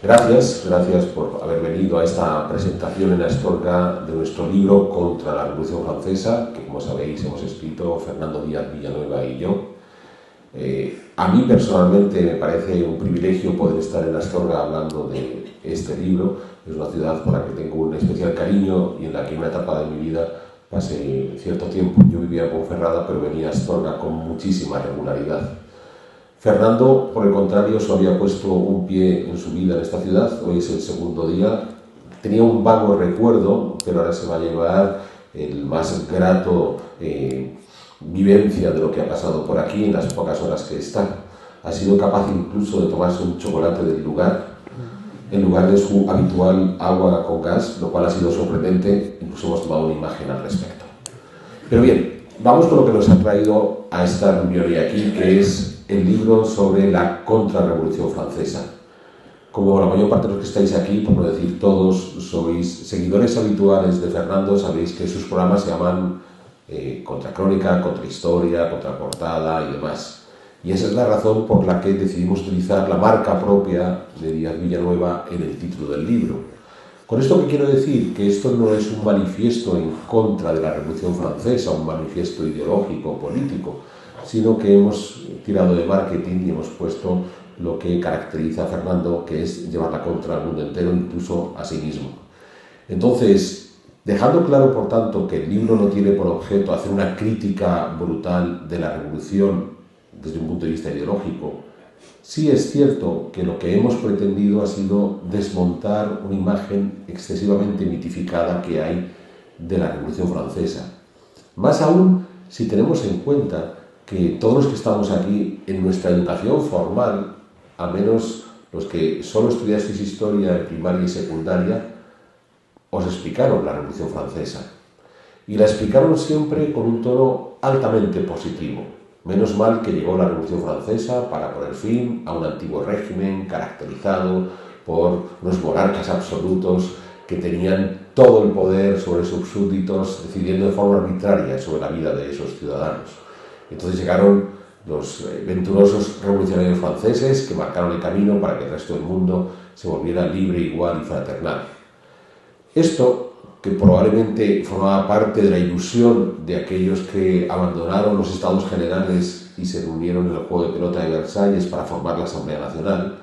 Gracias por haber venido a esta presentación en Astorga de nuestro libro Contra la Revolución Francesa, que como sabéis hemos escrito Fernando Díaz Villanueva y yo. A mí personalmente me parece un privilegio poder estar en Astorga hablando de este libro. Es una ciudad por la que tengo un especial cariño y en la que en una etapa de mi vida pasé cierto tiempo. Yo vivía en Ponferrada, pero venía a Astorga con muchísima regularidad. Fernando, por el contrario, solo había puesto un pie en su vida en esta ciudad. Hoy es el segundo día. Tenía un vago recuerdo, pero ahora se va a llevar el más grato vivencia de lo que ha pasado por aquí en las pocas horas que está. Ha sido capaz incluso de tomarse un chocolate del lugar, en lugar de su habitual agua con gas, lo cual ha sido sorprendente. Incluso hemos tomado una imagen al respecto. Pero bien, vamos con lo que nos ha traído a esta reunión y aquí, que es el libro sobre la contrarrevolución francesa. Como la mayor parte de los que estáis aquí, por no decir todos, sois seguidores habituales de Fernando, sabéis que sus programas se llaman Contracrónica, Contrahistoria, Contraportada y demás. Y esa es la razón por la que decidimos utilizar la marca propia de Díaz Villanueva en el título del libro. Con esto que quiero decir que esto no es un manifiesto en contra de la Revolución Francesa, un manifiesto ideológico o político, sino que hemos tirado de marketing y hemos puesto lo que caracteriza a Fernando, que es llevarla contra el mundo entero, incluso a sí mismo. Entonces, dejando claro, por tanto, que el libro no tiene por objeto hacer una crítica brutal de la revolución desde un punto de vista ideológico, sí es cierto que lo que hemos pretendido ha sido desmontar una imagen excesivamente mitificada que hay de la Revolución Francesa. Más aún si tenemos en cuenta que todos los que estamos aquí en nuestra educación formal, al menos los que solo estudiasteis historia en primaria y secundaria, os explicaron la Revolución Francesa. Y la explicaron siempre con un tono altamente positivo. Menos mal que llegó la Revolución Francesa para poner fin a un antiguo régimen caracterizado por unos monarcas absolutos que tenían todo el poder sobre sus súbditos, decidiendo de forma arbitraria sobre la vida de esos ciudadanos. Entonces llegaron los venturosos revolucionarios franceses que marcaron el camino para que el resto del mundo se volviera libre, igual y fraternal. Esto, que probablemente formaba parte de la ilusión de aquellos que abandonaron los estados generales y se reunieron en el juego de pelota de Versalles para formar la Asamblea Nacional,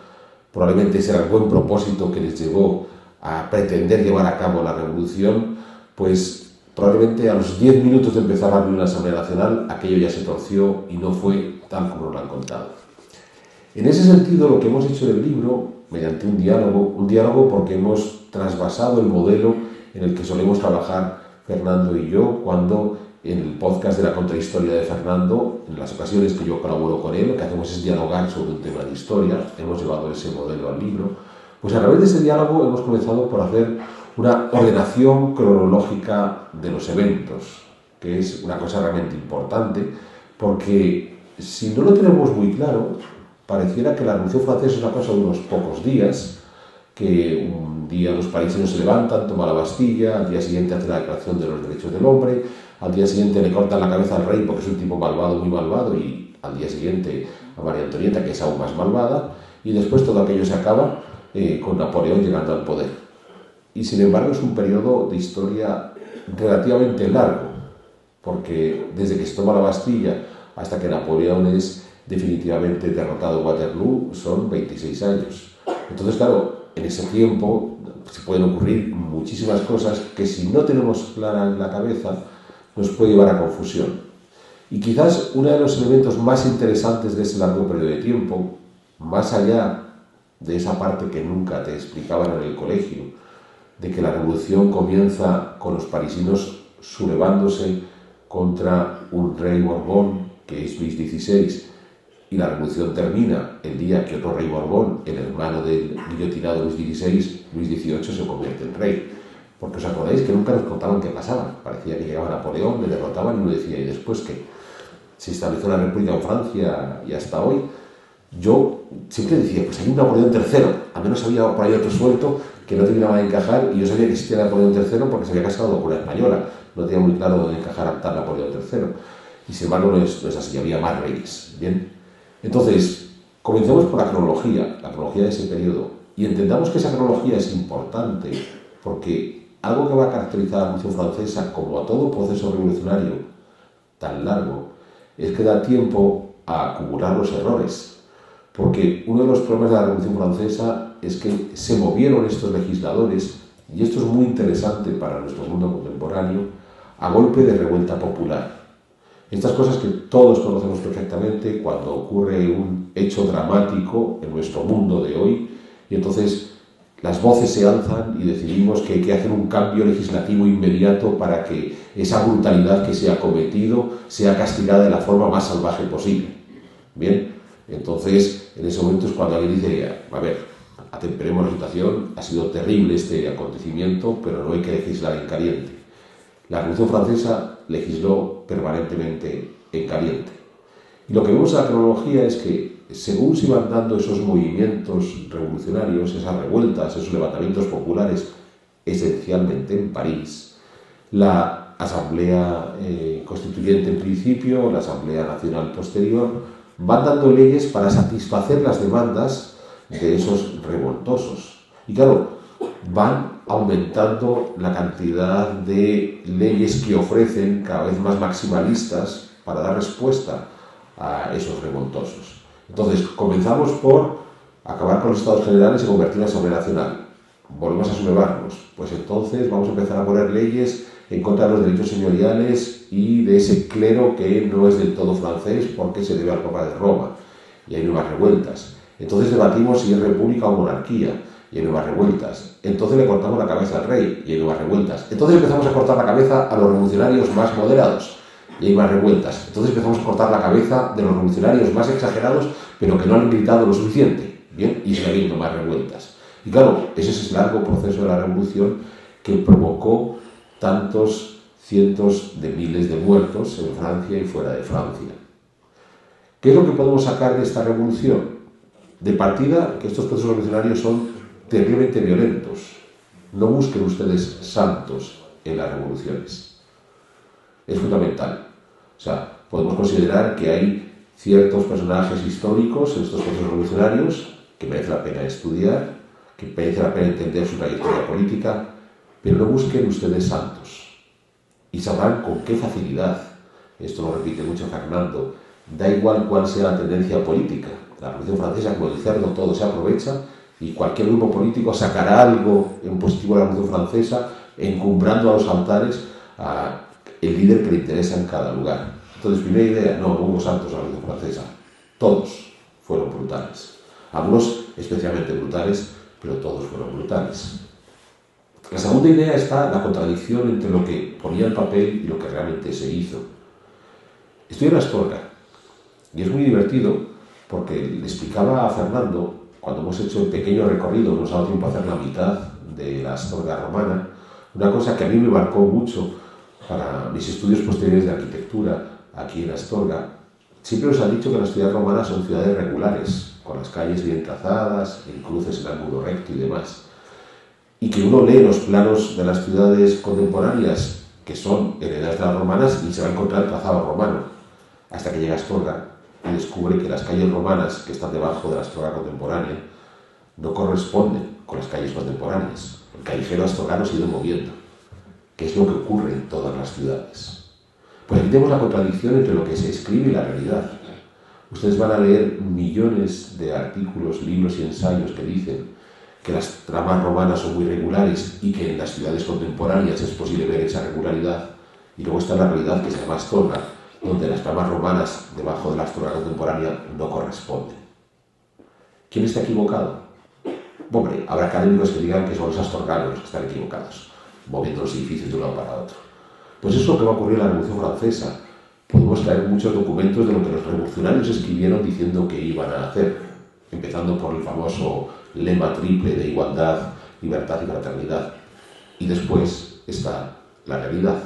probablemente ese era el buen propósito que les llevó a pretender llevar a cabo la revolución, pues probablemente a los 10 minutos de empezar a abrir una Asamblea Nacional, aquello ya se torció y no fue tal como nos lo han contado. En ese sentido, lo que hemos hecho en el libro, mediante un diálogo porque hemos trasvasado el modelo en el que solemos trabajar Fernando y yo, cuando en el podcast de la contrahistoria de Fernando, en las ocasiones que yo colaboro con él, lo que hacemos es dialogar sobre un tema de historia, hemos llevado ese modelo al libro, pues a través de ese diálogo hemos comenzado por hacer una ordenación cronológica de los eventos, que es una cosa realmente importante, porque si no lo tenemos muy claro, pareciera que la Revolución Francesa es una cosa de unos pocos días, que un día los parisinos se levantan, toman la Bastilla, al día siguiente hacen la Declaración de los Derechos del Hombre, al día siguiente le cortan la cabeza al rey porque es un tipo malvado, muy malvado, y al día siguiente a María Antonieta, que es aún más malvada, y después todo aquello se acaba con Napoleón llegando al poder. Y sin embargo es un periodo de historia relativamente largo, porque desde que se toma la Bastilla hasta que Napoleón es definitivamente derrotado en Waterloo son 26 años. Entonces, claro, en ese tiempo se pueden ocurrir muchísimas cosas que si no tenemos clara en la cabeza nos puede llevar a confusión. Y quizás uno de los elementos más interesantes de ese largo periodo de tiempo, más allá de esa parte que nunca te explicaban en el colegio, de que la revolución comienza con los parisinos sublevándose contra un rey Borbón, que es Luis XVI, y la revolución termina el día que otro rey Borbón, el hermano del guillotinado Luis XVI, Luis XVIII, se convierte en rey. Porque os acordáis que nunca nos contaban qué pasaba. Parecía que llegaba Napoleón, le derrotaban y uno decía, ¿y después qué? Se estableció la república en Francia y hasta hoy. Yo siempre decía, pues hay un Napoleón III, al menos había por ahí otro suelto que no terminaba de encajar, y yo sabía que existía Napoleón III porque se había casado con una española, no tenía muy claro dónde encajar a tal Napoleón III, y sin embargo no es así, había más reyes, ¿bien? Entonces, comencemos por la cronología de ese periodo, y entendamos que esa cronología es importante, porque algo que va a caracterizar a la Revolución Francesa, como a todo proceso revolucionario tan largo, es que da tiempo a acumular los errores. Porque uno de los problemas de la Revolución Francesa es que se movieron estos legisladores, y esto es muy interesante para nuestro mundo contemporáneo, a golpe de revuelta popular. Estas cosas que todos conocemos perfectamente cuando ocurre un hecho dramático en nuestro mundo de hoy, y entonces las voces se alzan y decidimos que hay que hacer un cambio legislativo inmediato para que esa brutalidad que se ha cometido sea castigada de la forma más salvaje posible. Bien, entonces en ese momento es cuando alguien dice, a ver, atemperemos la situación, ha sido terrible este acontecimiento, pero no hay que legislar en caliente. La Revolución Francesa legisló permanentemente en caliente. Y lo que vemos en la cronología es que, según se iban dando esos movimientos revolucionarios, esas revueltas, esos levantamientos populares, esencialmente en París, la Asamblea Constituyente en principio, la Asamblea Nacional posterior, van dando leyes para satisfacer las demandas de esos revoltosos. Y claro, van aumentando la cantidad de leyes que ofrecen, cada vez más maximalistas, para dar respuesta a esos revoltosos. Entonces, comenzamos por acabar con los estados generales y convertir en la Asamblea Nacional. Volvemos a sublevarnos. Pues entonces vamos a empezar a poner leyes en contra de los derechos señoriales y de ese clero que no es del todo francés porque se debe al Papa de Roma. Y hay nuevas revueltas. Entonces debatimos si es república o monarquía. Y hay nuevas revueltas. Entonces le cortamos la cabeza al rey y hay nuevas revueltas. Entonces empezamos a cortar la cabeza a los revolucionarios más moderados y hay más revueltas. Entonces empezamos a cortar la cabeza de los revolucionarios más exagerados, pero que no han gritado lo suficiente. Bien, y sigue habiendo más revueltas. Y claro, ese es el largo proceso de la revolución que provocó tantos cientos de miles de muertos en Francia y fuera de Francia. ¿Qué es lo que podemos sacar de esta revolución? De partida, que estos procesos revolucionarios son terriblemente violentos. No busquen ustedes santos en las revoluciones. Es fundamental. O sea, podemos considerar que hay ciertos personajes históricos en estos procesos revolucionarios que merece la pena estudiar, que merece la pena entender su trayectoria política, pero no busquen ustedes santos. Y sabrán con qué facilidad, esto lo repite mucho Fernando, da igual cuál sea la tendencia política. La Revolución Francesa, como el cerdo, todo se aprovecha y cualquier grupo político sacará algo en positivo de la Revolución Francesa, encumbrando a los altares a el líder que le interesa en cada lugar. Entonces, primera idea, no hubo santos en la Revolución Francesa. Todos fueron brutales. Algunos especialmente brutales, pero todos fueron brutales. La segunda idea está la contradicción entre lo que ponía el papel y lo que realmente se hizo. Estoy en Astorga y es muy divertido porque le explicaba a Fernando, cuando hemos hecho el pequeño recorrido, nos ha dado tiempo a hacer la mitad de la Astorga romana, una cosa que a mí me marcó mucho para mis estudios posteriores de arquitectura aquí en Astorga. Siempre nos han dicho que las ciudades romanas son ciudades regulares, con las calles bien trazadas, en cruces en ángulo recto y demás. Y que uno lee los planos de las ciudades contemporáneas, que son heredadas de las romanas, y se va a encontrar el trazado romano, hasta que llega a Astorga y descubre que las calles romanas que están debajo de la Astorga contemporánea no corresponden con las calles contemporáneas. El callejero astorgano se ha ido moviendo, que es lo que ocurre en todas las ciudades. Pues aquí tenemos la contradicción entre lo que se escribe y la realidad. Ustedes van a leer millones de artículos, libros y ensayos que dicen que las tramas romanas son muy regulares y que en las ciudades contemporáneas es posible ver esa regularidad. Y luego está la realidad que se llama Astorga, donde las tramas romanas debajo de la Astorga contemporánea no corresponden. ¿Quién está equivocado? Hombre, habrá académicos que digan que son los astorganos los que están equivocados, moviendo los edificios de un lado para otro. Pues eso es lo que va a ocurrir en la Revolución Francesa. Podemos traer muchos documentos de lo que los revolucionarios escribieron diciendo que iban a hacer, empezando por el famoso lema triple de igualdad, libertad y fraternidad. Y después está la realidad.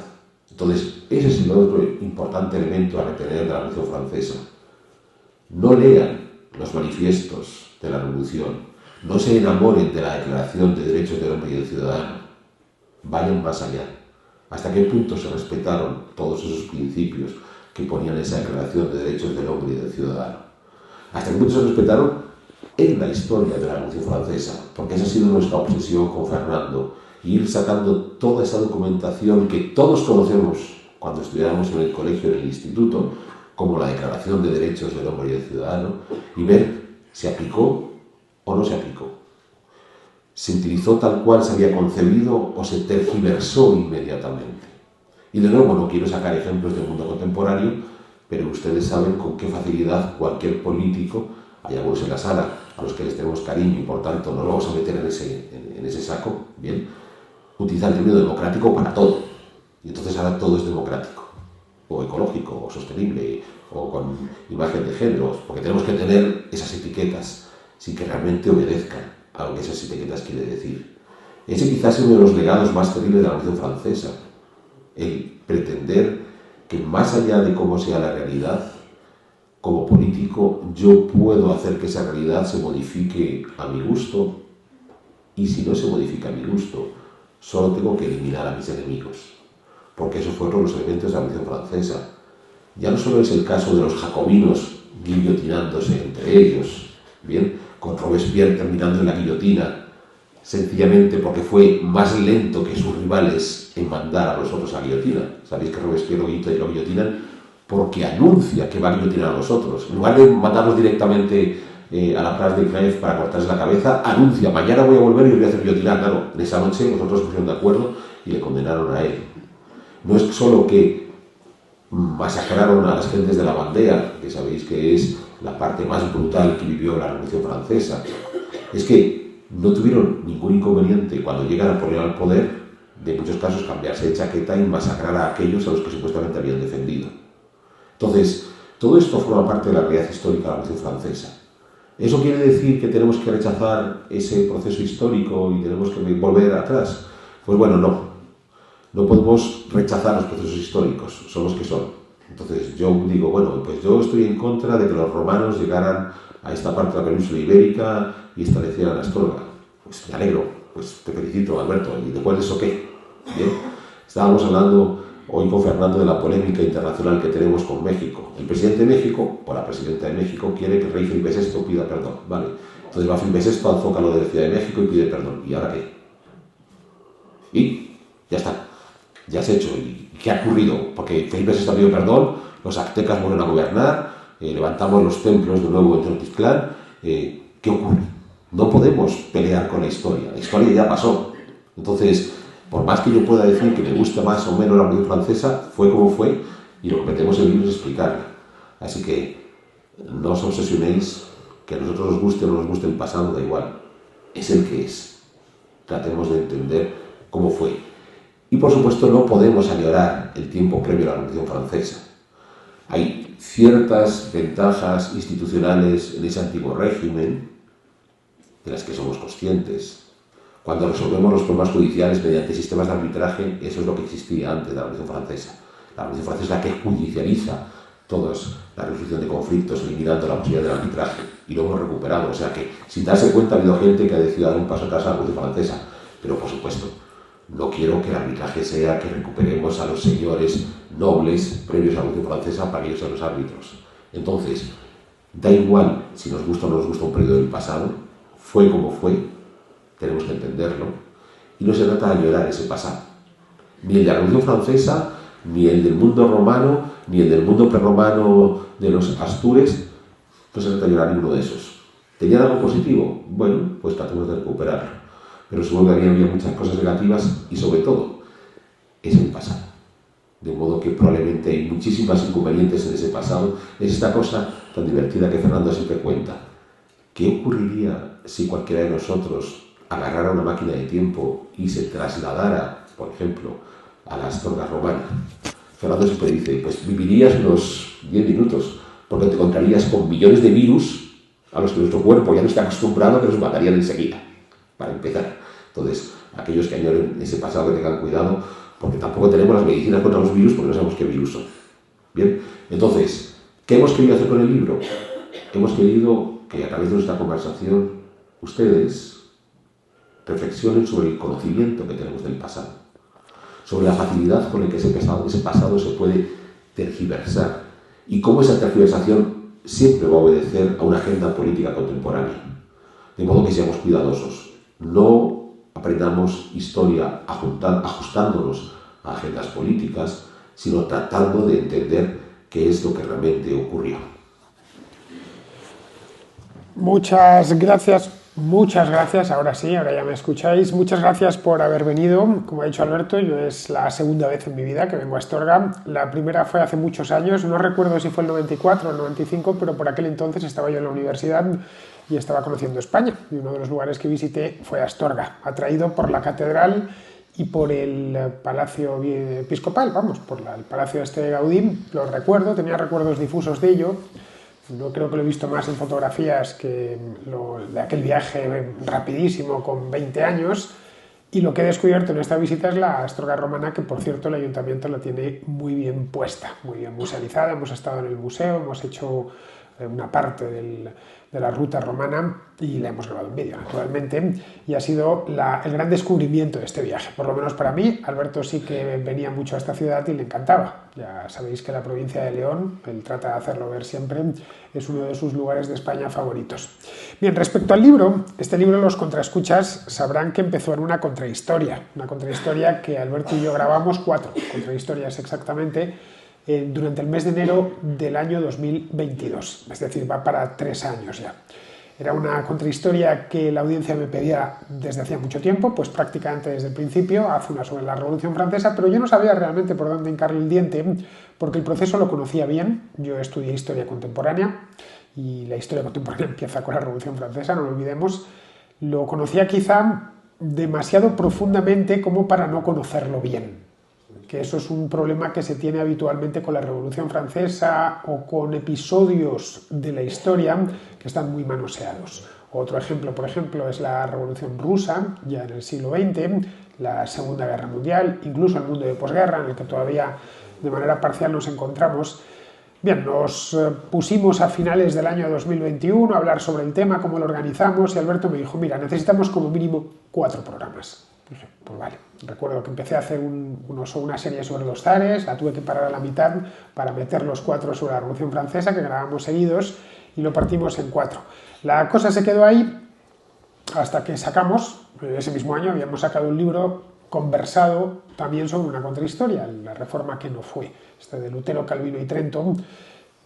Entonces, ese es el otro importante elemento a retener de la Revolución Francesa. No lean los manifiestos de la Revolución, no se enamoren de la Declaración de Derechos del Hombre y del Ciudadano. Vayan más allá. ¿Hasta qué punto se respetaron todos esos principios que ponían esa Declaración de Derechos del Hombre y del Ciudadano? ¿Hasta qué punto se respetaron en la historia de la Revolución Francesa, porque esa ha sido nuestra obsesión con Fernando, ir sacando toda esa documentación que todos conocemos cuando estudiábamos en el colegio, en el instituto, como la Declaración de Derechos del Hombre y del Ciudadano, y ver si aplicó o no se aplicó. ¿Se utilizó tal cual se había concebido o se tergiversó inmediatamente? Y de nuevo, no quiero sacar ejemplos del mundo contemporáneo, pero ustedes saben con qué facilidad cualquier político, hay algunos en la sala a los que les tenemos cariño y por tanto no lo vamos a meter en ese saco, bien, utiliza el término democrático para todo. Y entonces ahora todo es democrático, o ecológico, o sostenible, o con imagen de género, porque tenemos que tener esas etiquetas sin que realmente obedezcan a lo que esas etiquetas quieren decir. Ese quizás es uno de los legados más terribles de la Revolución Francesa, el pretender que más allá de cómo sea la realidad, como político yo puedo hacer que esa realidad se modifique a mi gusto, y si no se modifica a mi gusto, solo tengo que eliminar a mis enemigos, porque esos fueron los elementos de la Revolución Francesa. Ya no solo es el caso de los jacobinos guillotinándose entre ellos, bien, con Robespierre terminando en la guillotina, sencillamente porque fue más lento que sus rivales en mandar a los otros a la guillotina. Sabéis que Robespierre lo guillotinan porque anuncia que va a guillotinar a los otros. En lugar de mandarlos directamente a la Place de Grève para cortarse la cabeza, anuncia, mañana voy a volver y os voy a hacer guillotinar. Claro, en esa noche los otros se pusieron de acuerdo y le condenaron a él. No es solo que masacraron a las gentes de la Bandera, que sabéis que es la parte más brutal que vivió la Revolución Francesa, es que no tuvieron ningún inconveniente cuando llega Napoleón al poder, de en muchos casos cambiarse de chaqueta y masacrar a aquellos a los que supuestamente habían defendido. Entonces, todo esto forma parte de la realidad histórica de la Revolución Francesa. ¿Eso quiere decir que tenemos que rechazar ese proceso histórico y tenemos que volver atrás? Pues bueno, no. No podemos rechazar los procesos históricos, son los que son. Entonces yo digo, bueno, pues yo estoy en contra de que los romanos llegaran a esta parte de la península ibérica y establecieran Astorga. Pues me alegro, pues te felicito, Alberto. ¿Y después de eso qué? Bien. Estábamos hablando hoy con Fernando de la polémica internacional que tenemos con México. El presidente de México, o la presidenta de México, quiere que el rey Felipe VI pida perdón. Vale. Entonces va Felipe VI al Zócalo de la Ciudad de México y pide perdón. ¿Y ahora qué? Y ya está. Ya se ha hecho. ¿Y qué ha ocurrido? Porque Felipe VI pidió perdón, los aztecas vuelven a gobernar, levantamos los templos de nuevo en Tenochtitlán. ¿Qué ocurre? No podemos pelear con la historia ya pasó. Entonces, por más que yo pueda decir que me gusta más o menos la Revolución Francesa, fue como fue, y lo que pretendemos en el libro es explicarla. Así que no os obsesionéis, que a nosotros nos guste o no nos guste el pasado, da igual. Es el que es. Tratemos de entender cómo fue. Y por supuesto no podemos añorar el tiempo previo a la Revolución Francesa. Hay ciertas ventajas institucionales en ese antiguo régimen, de las que somos conscientes. Cuando resolvemos los problemas judiciales mediante sistemas de arbitraje, eso es lo que existía antes de la Revolución Francesa. La Revolución Francesa es la que judicializa todos la resolución de conflictos, eliminando la posibilidad del arbitraje, y lo hemos recuperado. O sea que, sin darse cuenta, ha habido gente que ha decidido dar un paso atrás a la Revolución Francesa. Pero, por supuesto, no quiero que el arbitraje sea que recuperemos a los señores nobles previos a la Revolución Francesa para que ellos sean los árbitros. Entonces, da igual si nos gusta o no nos gusta un periodo del pasado, fue como fue, tenemos que entenderlo, y no se trata de añorar ese pasado. Ni el de la Revolución Francesa, ni el del mundo romano, ni el del mundo prerromano de los Astures, no se trata de añorar ninguno de esos. ¿Tenían algo positivo? Bueno, pues tratemos de recuperarlo. Pero seguro que había muchas cosas negativas y sobre todo es el pasado. De modo que probablemente hay muchísimas inconvenientes en ese pasado. Es esta cosa tan divertida que Fernando siempre cuenta. ¿Qué ocurriría si cualquiera de nosotros agarrara una máquina de tiempo y se trasladara, por ejemplo, a la Astorga romana? Fernando siempre dice, pues vivirías unos 10 minutos, porque te encontrarías con millones de virus a los que nuestro cuerpo ya no está acostumbrado, que nos matarían enseguida, para empezar. Entonces, aquellos que añoren ese pasado, que tengan cuidado, porque tampoco tenemos las medicinas contra los virus, porque no sabemos qué virus son. Bien, entonces, ¿qué hemos querido hacer con el libro? Hemos querido que a través de nuestra conversación ustedes reflexionen sobre el conocimiento que tenemos del pasado, sobre la facilidad con la que ese pasado se puede tergiversar y cómo esa tergiversación siempre va a obedecer a una agenda política contemporánea. De modo que seamos cuidadosos. No aprendamos historia ajustándonos a agendas políticas, sino tratando de entender qué es lo que realmente ocurrió. Muchas gracias, ahora sí, ahora ya me escucháis. Muchas gracias por haber venido. Como ha dicho Alberto, yo es la segunda vez en mi vida que vengo a Astorga. La primera fue hace muchos años, no recuerdo si fue el 94 o el 95, pero por aquel entonces estaba yo en la universidad y estaba conociendo España. Y uno de los lugares que visité fue Astorga, atraído por la catedral y por el Palacio Episcopal, vamos, por el Palacio este de Gaudí. Lo recuerdo, tenía recuerdos difusos de ello. No creo que lo he visto más en fotografías que de aquel viaje rapidísimo con 20 años. Y lo que he descubierto en esta visita es la Astorga romana, que por cierto el ayuntamiento la tiene muy bien puesta, muy bien musealizada. Hemos estado en el museo, hemos hecho una parte de la ruta romana y la hemos grabado en vídeo, naturalmente, y ha sido el gran descubrimiento de este viaje, por lo menos para mí. Alberto sí que venía mucho a esta ciudad y le encantaba. Ya sabéis que la provincia de León, él trata de hacerlo ver siempre, es uno de sus lugares de España favoritos. Bien, respecto al libro, este libro, los contraescuchas sabrán que empezó en una contrahistoria que Alberto y yo grabamos, 4 contrahistorias exactamente, durante el mes de enero del año 2022, es decir, va para 3 años ya. Era una contrahistoria que la audiencia me pedía desde hacía mucho tiempo, pues prácticamente desde el principio. Hace una sobre la Revolución Francesa, pero yo no sabía realmente por dónde hincarle el diente, porque el proceso lo conocía bien. Yo estudié historia contemporánea y la historia contemporánea empieza con la Revolución Francesa, no lo olvidemos. Lo conocía quizá demasiado profundamente como para no conocerlo bien, que eso es un problema que se tiene habitualmente con la Revolución Francesa o con episodios de la historia que están muy manoseados. Otro ejemplo, por ejemplo, es la Revolución Rusa, ya en el siglo XX, la Segunda Guerra Mundial, incluso el mundo de posguerra, en el que todavía de manera parcial nos encontramos. Bien, nos pusimos a finales del año 2021 a hablar sobre el tema, cómo lo organizamos, y Alberto me dijo, mira, necesitamos como mínimo 4 programas. Dije, pues vale. Recuerdo que empecé a hacer una serie sobre los zares, la tuve que parar a la mitad para meter los 4 sobre la Revolución Francesa, que grabamos seguidos, y lo partimos en 4. La cosa se quedó ahí hasta que sacamos, ese mismo año habíamos sacado un libro conversado también sobre una contrahistoria, la Reforma que no fue, de Lutero, Calvino y Trento,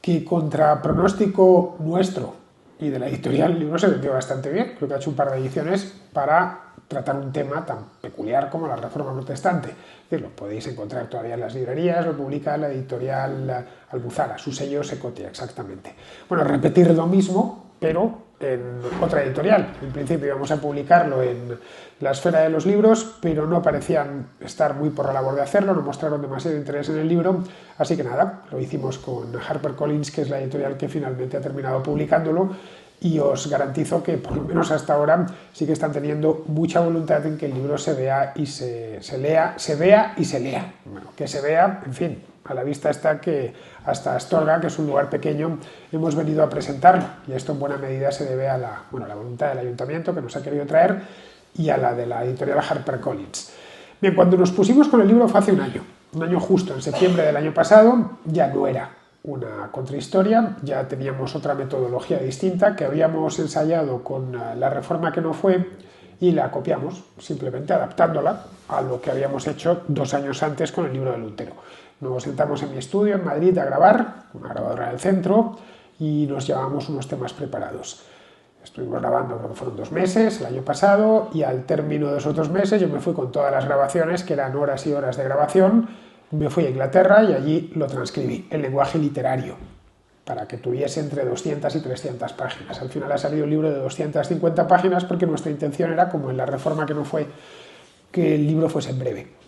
que contra pronóstico nuestro y de la editorial el libro se vendió bastante bien. Creo que ha hecho un par de ediciones para tratar un tema tan peculiar como la Reforma Protestante. Lo podéis encontrar todavía en las librerías, lo publica la editorial Almuzara, su sello Secotia, exactamente. Bueno, repetir lo mismo, pero en otra editorial. En principio íbamos a publicarlo en la Esfera de los Libros, pero no parecían estar muy por la labor de hacerlo, no mostraron demasiado interés en el libro, así que nada, lo hicimos con HarperCollins, que es la editorial que finalmente ha terminado publicándolo, y os garantizo que por lo menos hasta ahora sí que están teniendo mucha voluntad en que el libro se vea y se lea. Bueno, que se vea, en fin, a la vista está que hasta Astorga, que es un lugar pequeño, hemos venido a presentarlo, y esto en buena medida se debe a la voluntad del ayuntamiento, que nos ha querido traer, y a la de la editorial HarperCollins. Bien, cuando nos pusimos con el libro fue hace un año justo, en septiembre del año pasado. Ya no era una contrahistoria, ya teníamos otra metodología distinta que habíamos ensayado con la Reforma que no fue, y la copiamos, simplemente adaptándola a lo que habíamos hecho 2 años antes con el libro de Lutero. Nos sentamos en mi estudio en Madrid a grabar, una grabadora del centro, y nos llevábamos unos temas preparados. Estuvimos grabando, creo que fueron 2 meses, el año pasado, y al término de esos 2 meses yo me fui con todas las grabaciones, que eran horas y horas de grabación. Me fui a Inglaterra y allí lo transcribí en lenguaje literario, para que tuviese entre 200 y 300 páginas. Al final ha salido un libro de 250 páginas porque nuestra intención era, como en la Reforma que no fue, que el libro fuese breve.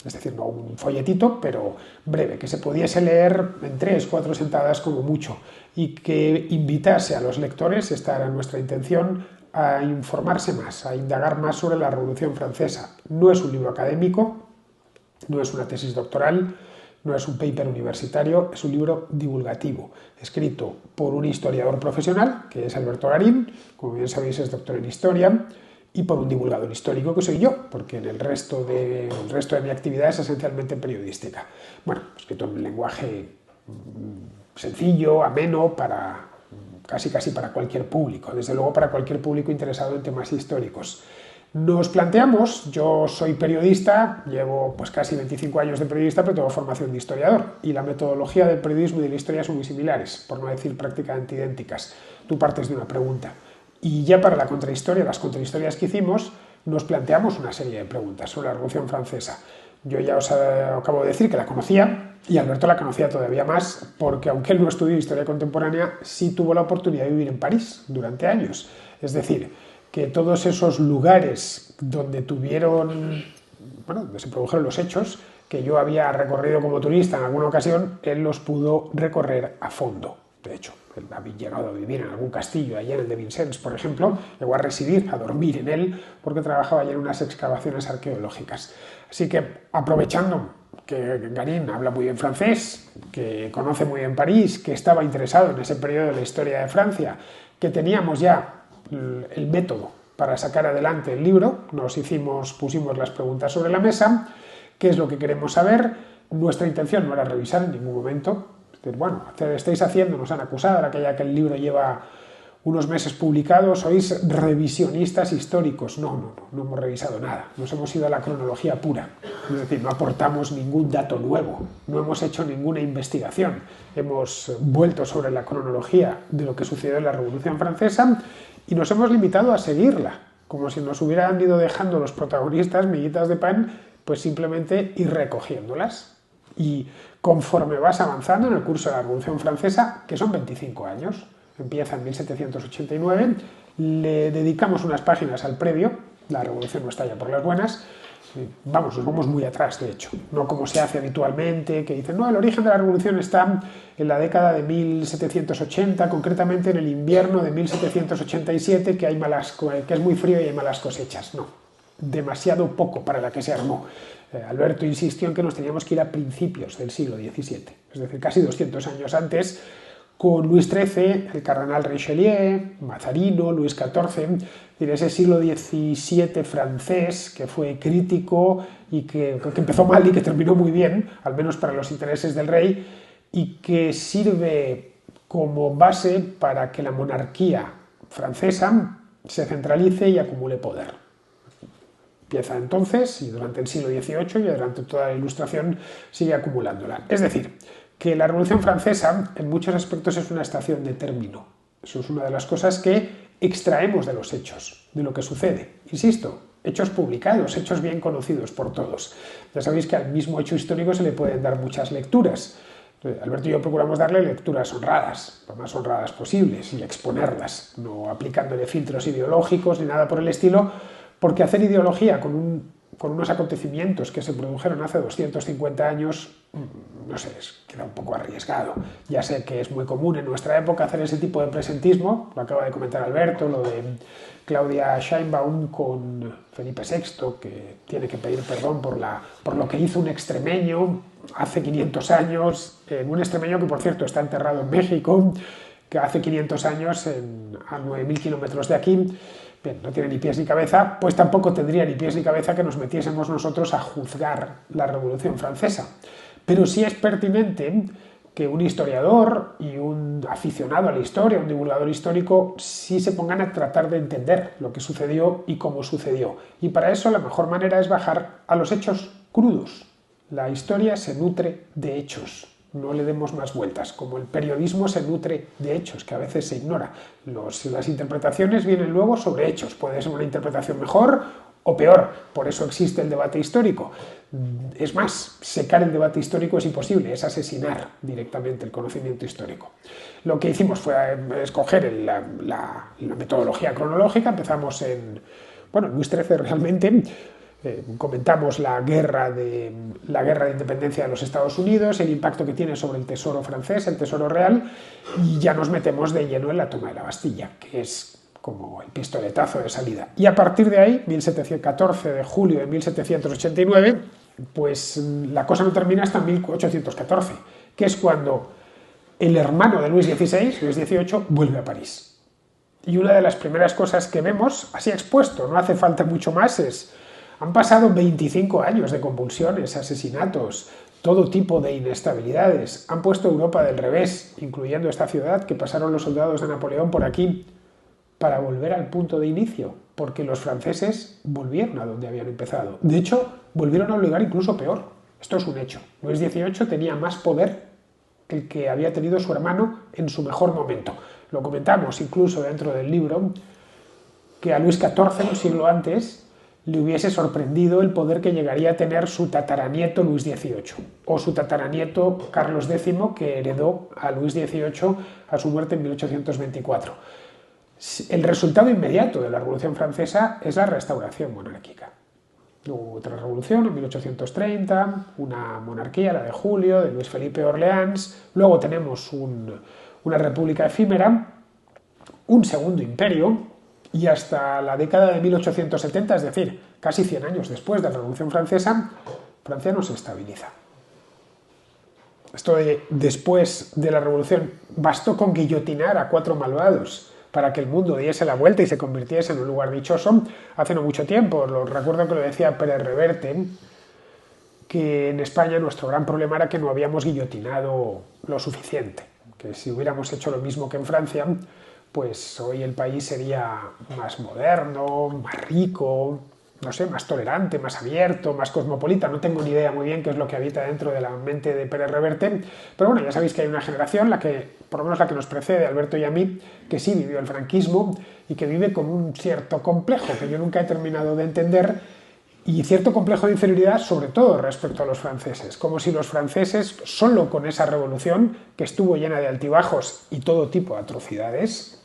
Es decir, no un folletito, pero breve, que se pudiese leer en 3 o 4 sentadas como mucho, y que invitase a los lectores, esta era nuestra intención, a informarse más, a indagar más sobre la Revolución Francesa. No es un libro académico, no es una tesis doctoral, no es un paper universitario, es un libro divulgativo, escrito por un historiador profesional, que es Alberto Garín, como bien sabéis es doctor en historia, y por un divulgador histórico, que soy yo, porque en el resto de mi actividad es esencialmente periodística. Bueno, escrito en un lenguaje sencillo, ameno, para casi para cualquier público, desde luego para cualquier público interesado en temas históricos. Nos planteamos, yo soy periodista, llevo pues casi 25 años de periodista, pero tengo formación de historiador, y la metodología del periodismo y de la historia son muy similares, por no decir prácticamente idénticas. Tú partes de una pregunta. Y ya para la contrahistoria, las contrahistorias que hicimos, nos planteamos una serie de preguntas sobre la Revolución Francesa. Yo ya os acabo de decir que la conocía, y Alberto la conocía todavía más, porque aunque él no estudió historia contemporánea, sí tuvo la oportunidad de vivir en París durante años. Es decir, que todos esos lugares donde donde se produjeron los hechos, que yo había recorrido como turista en alguna ocasión, él los pudo recorrer a fondo. De hecho, él había llegado a vivir en algún castillo, allá en el de Vincennes, por ejemplo, llegó a residir, a dormir en él, porque trabajaba allá en unas excavaciones arqueológicas. Así que, aprovechando que Garín habla muy bien francés, que conoce muy bien París, que estaba interesado en ese periodo de la historia de Francia, que teníamos ya el método para sacar adelante el libro, pusimos las preguntas sobre la mesa, qué es lo que queremos saber. Nuestra intención no era revisar en ningún momento, bueno, estáis haciendo, nos han acusado, ahora que ya que el libro lleva unos meses publicado, sois revisionistas históricos. No hemos revisado nada, nos hemos ido a la cronología pura, es decir, no aportamos ningún dato nuevo, no hemos hecho ninguna investigación, hemos vuelto sobre la cronología de lo que sucedió en la Revolución Francesa y nos hemos limitado a seguirla, como si nos hubieran ido dejando los protagonistas miguitas de pan, pues simplemente ir recogiéndolas. Y conforme vas avanzando en el curso de la Revolución Francesa, que son 25 años, empieza en 1789, le dedicamos unas páginas al previo, la Revolución no está ya por las buenas, nos vamos muy atrás, de hecho, no como se hace habitualmente, que dicen, no, el origen de la Revolución está en la década de 1780, concretamente en el invierno de 1787, que es muy frío y hay malas cosechas. No, demasiado poco para la que se armó. Alberto insistió en que nos teníamos que ir a principios del siglo XVII, es decir, casi 200 años antes, con Luis XIII, el cardenal Richelieu, Mazarino, Luis XIV, ese siglo XVII francés que fue crítico y que empezó mal y que terminó muy bien, al menos para los intereses del rey, y que sirve como base para que la monarquía francesa se centralice y acumule poder. Empieza entonces y durante el siglo XVIII y durante toda la Ilustración sigue acumulándola. Es decir, que la Revolución Francesa en muchos aspectos es una estación de término. Eso es una de las cosas que extraemos de los hechos, de lo que sucede. Insisto, hechos publicados, hechos bien conocidos por todos. Ya sabéis que al mismo hecho histórico se le pueden dar muchas lecturas. Alberto y yo procuramos darle lecturas honradas, lo más honradas posibles, y exponerlas, no aplicándole filtros ideológicos ni nada por el estilo, porque hacer ideología con unos acontecimientos que se produjeron hace 250 años, no sé, queda un poco arriesgado. Ya sé que es muy común en nuestra época hacer ese tipo de presentismo, lo acaba de comentar Alberto, lo de Claudia Sheinbaum con Felipe VI, que tiene que pedir perdón por lo que hizo un extremeño hace 500 años, un extremeño que por cierto está enterrado en México, que hace 500 años a 9.000 kilómetros de aquí. Bien, no tiene ni pies ni cabeza, pues tampoco tendría ni pies ni cabeza que nos metiésemos nosotros a juzgar la Revolución Francesa. Pero sí es pertinente que un historiador y un aficionado a la historia, un divulgador histórico, sí se pongan a tratar de entender lo que sucedió y cómo sucedió. Y para eso la mejor manera es bajar a los hechos crudos. La historia se nutre de hechos. No le demos más vueltas, como el periodismo se nutre de hechos, que a veces se ignora. Las interpretaciones vienen luego sobre hechos, puede ser una interpretación mejor o peor, por eso existe el debate histórico. Es más, secar el debate histórico es imposible, es asesinar directamente el conocimiento histórico. Lo que hicimos fue escoger la metodología cronológica, empezamos Luis XIII realmente. Comentamos la guerra de independencia de los Estados Unidos, el impacto que tiene sobre el tesoro francés, el tesoro real, y ya nos metemos de lleno en la toma de la Bastilla, que es como el pistoletazo de salida. Y a partir de ahí, 14 de julio de 1789, pues la cosa no termina hasta 1814, que es cuando el hermano de Luis XVI, Luis XVIII, vuelve a París. Y una de las primeras cosas que vemos, así expuesto, no hace falta mucho más, han pasado 25 años de convulsiones, asesinatos, todo tipo de inestabilidades. Han puesto Europa del revés, incluyendo esta ciudad que pasaron los soldados de Napoleón por aquí, para volver al punto de inicio, porque los franceses volvieron a donde habían empezado. De hecho, volvieron a un lugar incluso peor. Esto es un hecho. Luis XVIII tenía más poder que el que había tenido su hermano en su mejor momento. Lo comentamos incluso dentro del libro, que a Luis XIV, un siglo antes, le hubiese sorprendido el poder que llegaría a tener su tataranieto Luis XVIII, o su tataranieto Carlos X, que heredó a Luis XVIII a su muerte en 1824. El resultado inmediato de la Revolución Francesa es la restauración monárquica. Hubo otra revolución en 1830, una monarquía, la de Julio, de Luis Felipe Orleans. Luego tenemos una república efímera, un segundo imperio, y hasta la década de 1870, es decir, casi 100 años después de la Revolución Francesa, Francia no se estabiliza. Esto de después de la Revolución bastó con guillotinar a 4 malvados para que el mundo diese la vuelta y se convirtiese en un lugar dichoso hace no mucho tiempo. Recuerdo que lo decía Pérez Reverte, que en España nuestro gran problema era que no habíamos guillotinado lo suficiente, que si hubiéramos hecho lo mismo que en Francia, pues hoy el país sería más moderno, más rico, no sé, más tolerante, más abierto, más cosmopolita. No tengo ni idea muy bien qué es lo que habita dentro de la mente de Pérez Reverte, pero bueno, ya sabéis que hay una generación, por lo menos la que nos precede, Alberto y a mí, que sí vivió el franquismo y que vive con un cierto complejo que yo nunca he terminado de entender, y cierto complejo de inferioridad, sobre todo respecto a los franceses, como si los franceses, solo con esa revolución, que estuvo llena de altibajos y todo tipo de atrocidades,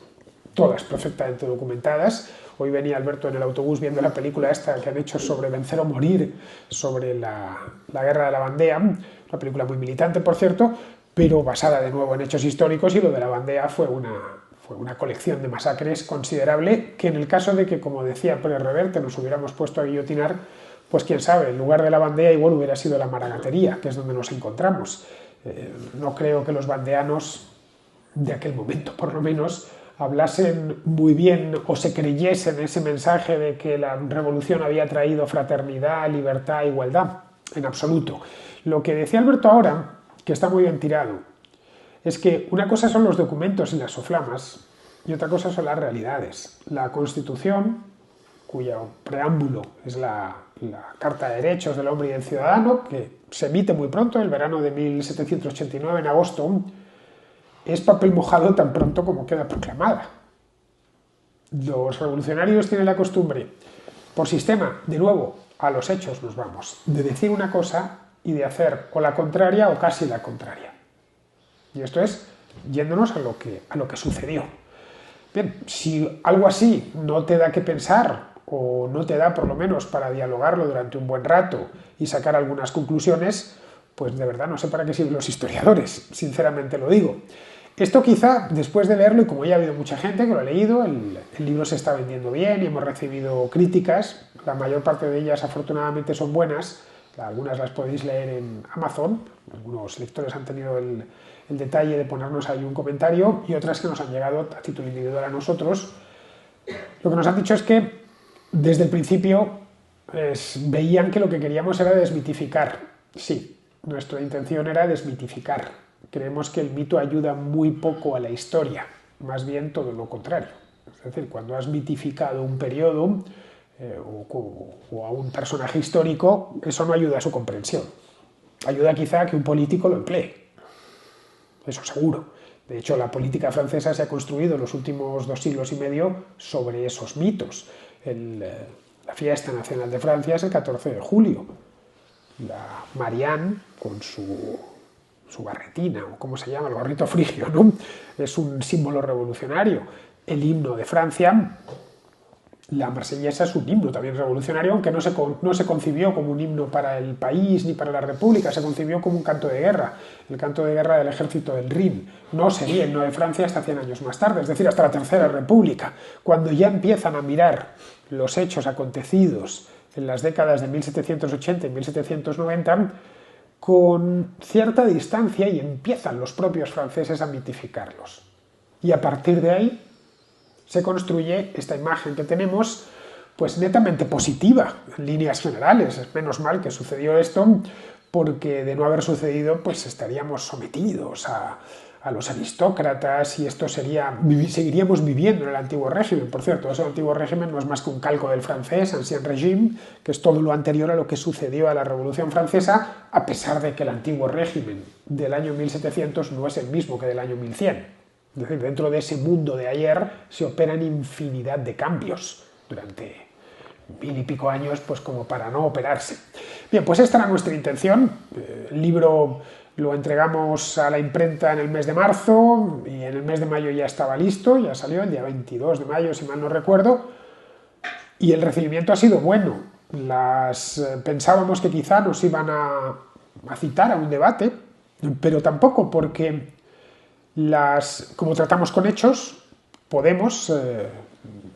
todas perfectamente documentadas. Hoy venía Alberto en el autobús viendo la película esta que han hecho sobre Vencer o Morir, sobre la guerra de la Vandea, una película muy militante, por cierto, pero basada de nuevo en hechos históricos, y lo de la Vandea fue una colección de masacres considerable, que en el caso de que, como decía Pérez Reverte, nos hubiéramos puesto a guillotinar, pues quién sabe, en lugar de la Vandea igual hubiera sido la Maragatería, que es donde nos encontramos. No creo que los vandeanos de aquel momento, por lo menos, hablasen muy bien o se creyesen ese mensaje de que la revolución había traído fraternidad, libertad, igualdad, en absoluto. Lo que decía Alberto ahora, que está muy bien tirado, es que una cosa son los documentos y las soflamas y otra cosa son las realidades. La Constitución, cuyo preámbulo es la Carta de Derechos del Hombre y del Ciudadano, que se emite muy pronto, el verano de 1789, en agosto, es papel mojado tan pronto como queda proclamada. Los revolucionarios tienen la costumbre, por sistema, de nuevo, a los hechos nos vamos, de decir una cosa y de hacer o la contraria o casi la contraria. Y esto es yéndonos a lo que sucedió. Bien, si algo así no te da que pensar, o no te da por lo menos para dialogarlo durante un buen rato y sacar algunas conclusiones, pues de verdad no sé para qué sirven los historiadores, sinceramente lo digo. Esto quizá, después de leerlo, y como ya ha habido mucha gente que lo ha leído, el libro se está vendiendo bien y hemos recibido críticas, la mayor parte de ellas afortunadamente son buenas, algunas las podéis leer en Amazon, algunos lectores han tenido el detalle de ponernos ahí un comentario, y otras que nos han llegado a título individual a nosotros. Lo que nos han dicho es que desde el principio veían que lo que queríamos era desmitificar. Sí, nuestra intención era desmitificar. Creemos que el mito ayuda muy poco a la historia, más bien todo lo contrario. Es decir, cuando has mitificado un periodo o a un personaje histórico, eso no ayuda a su comprensión. Ayuda quizá a que un político lo emplee. Eso seguro. De hecho, la política francesa se ha construido en los últimos 2 siglos y medio sobre esos mitos. La fiesta nacional de Francia es el 14 de julio. La Marianne, con su barretina, o cómo se llama, el gorrito frigio, ¿no? Es un símbolo revolucionario. El himno de Francia, la marsellesa, es un himno también revolucionario, aunque no se concibió como un himno para el país ni para la república, se concibió como un canto de guerra, el canto de guerra del ejército del Rin. No sería el himno de Francia hasta 100 años más tarde, es decir, hasta la Tercera República, cuando ya empiezan a mirar los hechos acontecidos en las décadas de 1780 y 1790 con cierta distancia, y empiezan los propios franceses a mitificarlos. Y a partir de ahí se construye esta imagen que tenemos, pues netamente positiva, en líneas generales. Menos mal que sucedió esto, porque de no haber sucedido, pues estaríamos sometidos a los aristócratas y esto seguiríamos viviendo en el antiguo régimen. Por cierto, ese antiguo régimen no es más que un calco del francés, Ancien Régime, que es todo lo anterior a lo que sucedió a la Revolución Francesa, a pesar de que el antiguo régimen del año 1700 no es el mismo que del año 1100. Es decir, dentro de ese mundo de ayer se operan infinidad de cambios durante 1000 y pico años, pues como para no operarse. Bien, pues esta era nuestra intención. El libro lo entregamos a la imprenta en el mes de marzo y en el mes de mayo ya estaba listo, ya salió el día 22 de mayo, si mal no recuerdo, y el recibimiento ha sido bueno. Pensábamos que quizá nos iban a citar a un debate, pero tampoco, porque como tratamos con hechos, podemos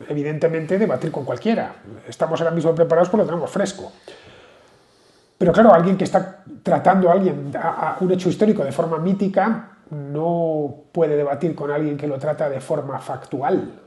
evidentemente debatir con cualquiera. Estamos ahora mismo preparados porque lo tenemos fresco. Pero claro, alguien que está tratando a un hecho histórico de forma mítica no puede debatir con alguien que lo trata de forma factual,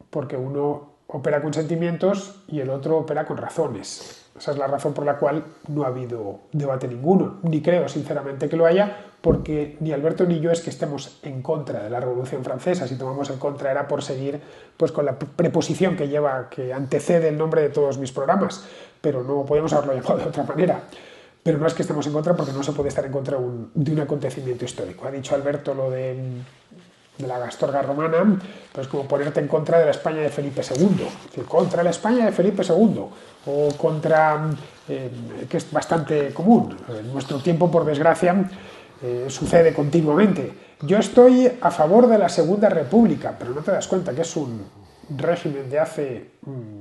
porque uno opera con sentimientos y el otro opera con razones. Esa es la razón por la cual no ha habido debate ninguno, ni creo sinceramente que lo haya, porque ni Alberto ni yo es que estemos en contra de la Revolución Francesa. Si tomamos en contra era por seguir pues, con la preposición que antecede el nombre de todos mis programas, pero no podemos haberlo llamado de otra manera. Pero no es que estemos en contra, porque no se puede estar en contra de un acontecimiento histórico. Ha dicho Alberto lo de la Astorga romana, pues como ponerte en contra de la España de Felipe II, es decir, contra la España de Felipe II, o contra, que es bastante común. En nuestro tiempo, por desgracia, sucede continuamente. Yo estoy a favor de la Segunda República, pero no te das cuenta que es un régimen de hace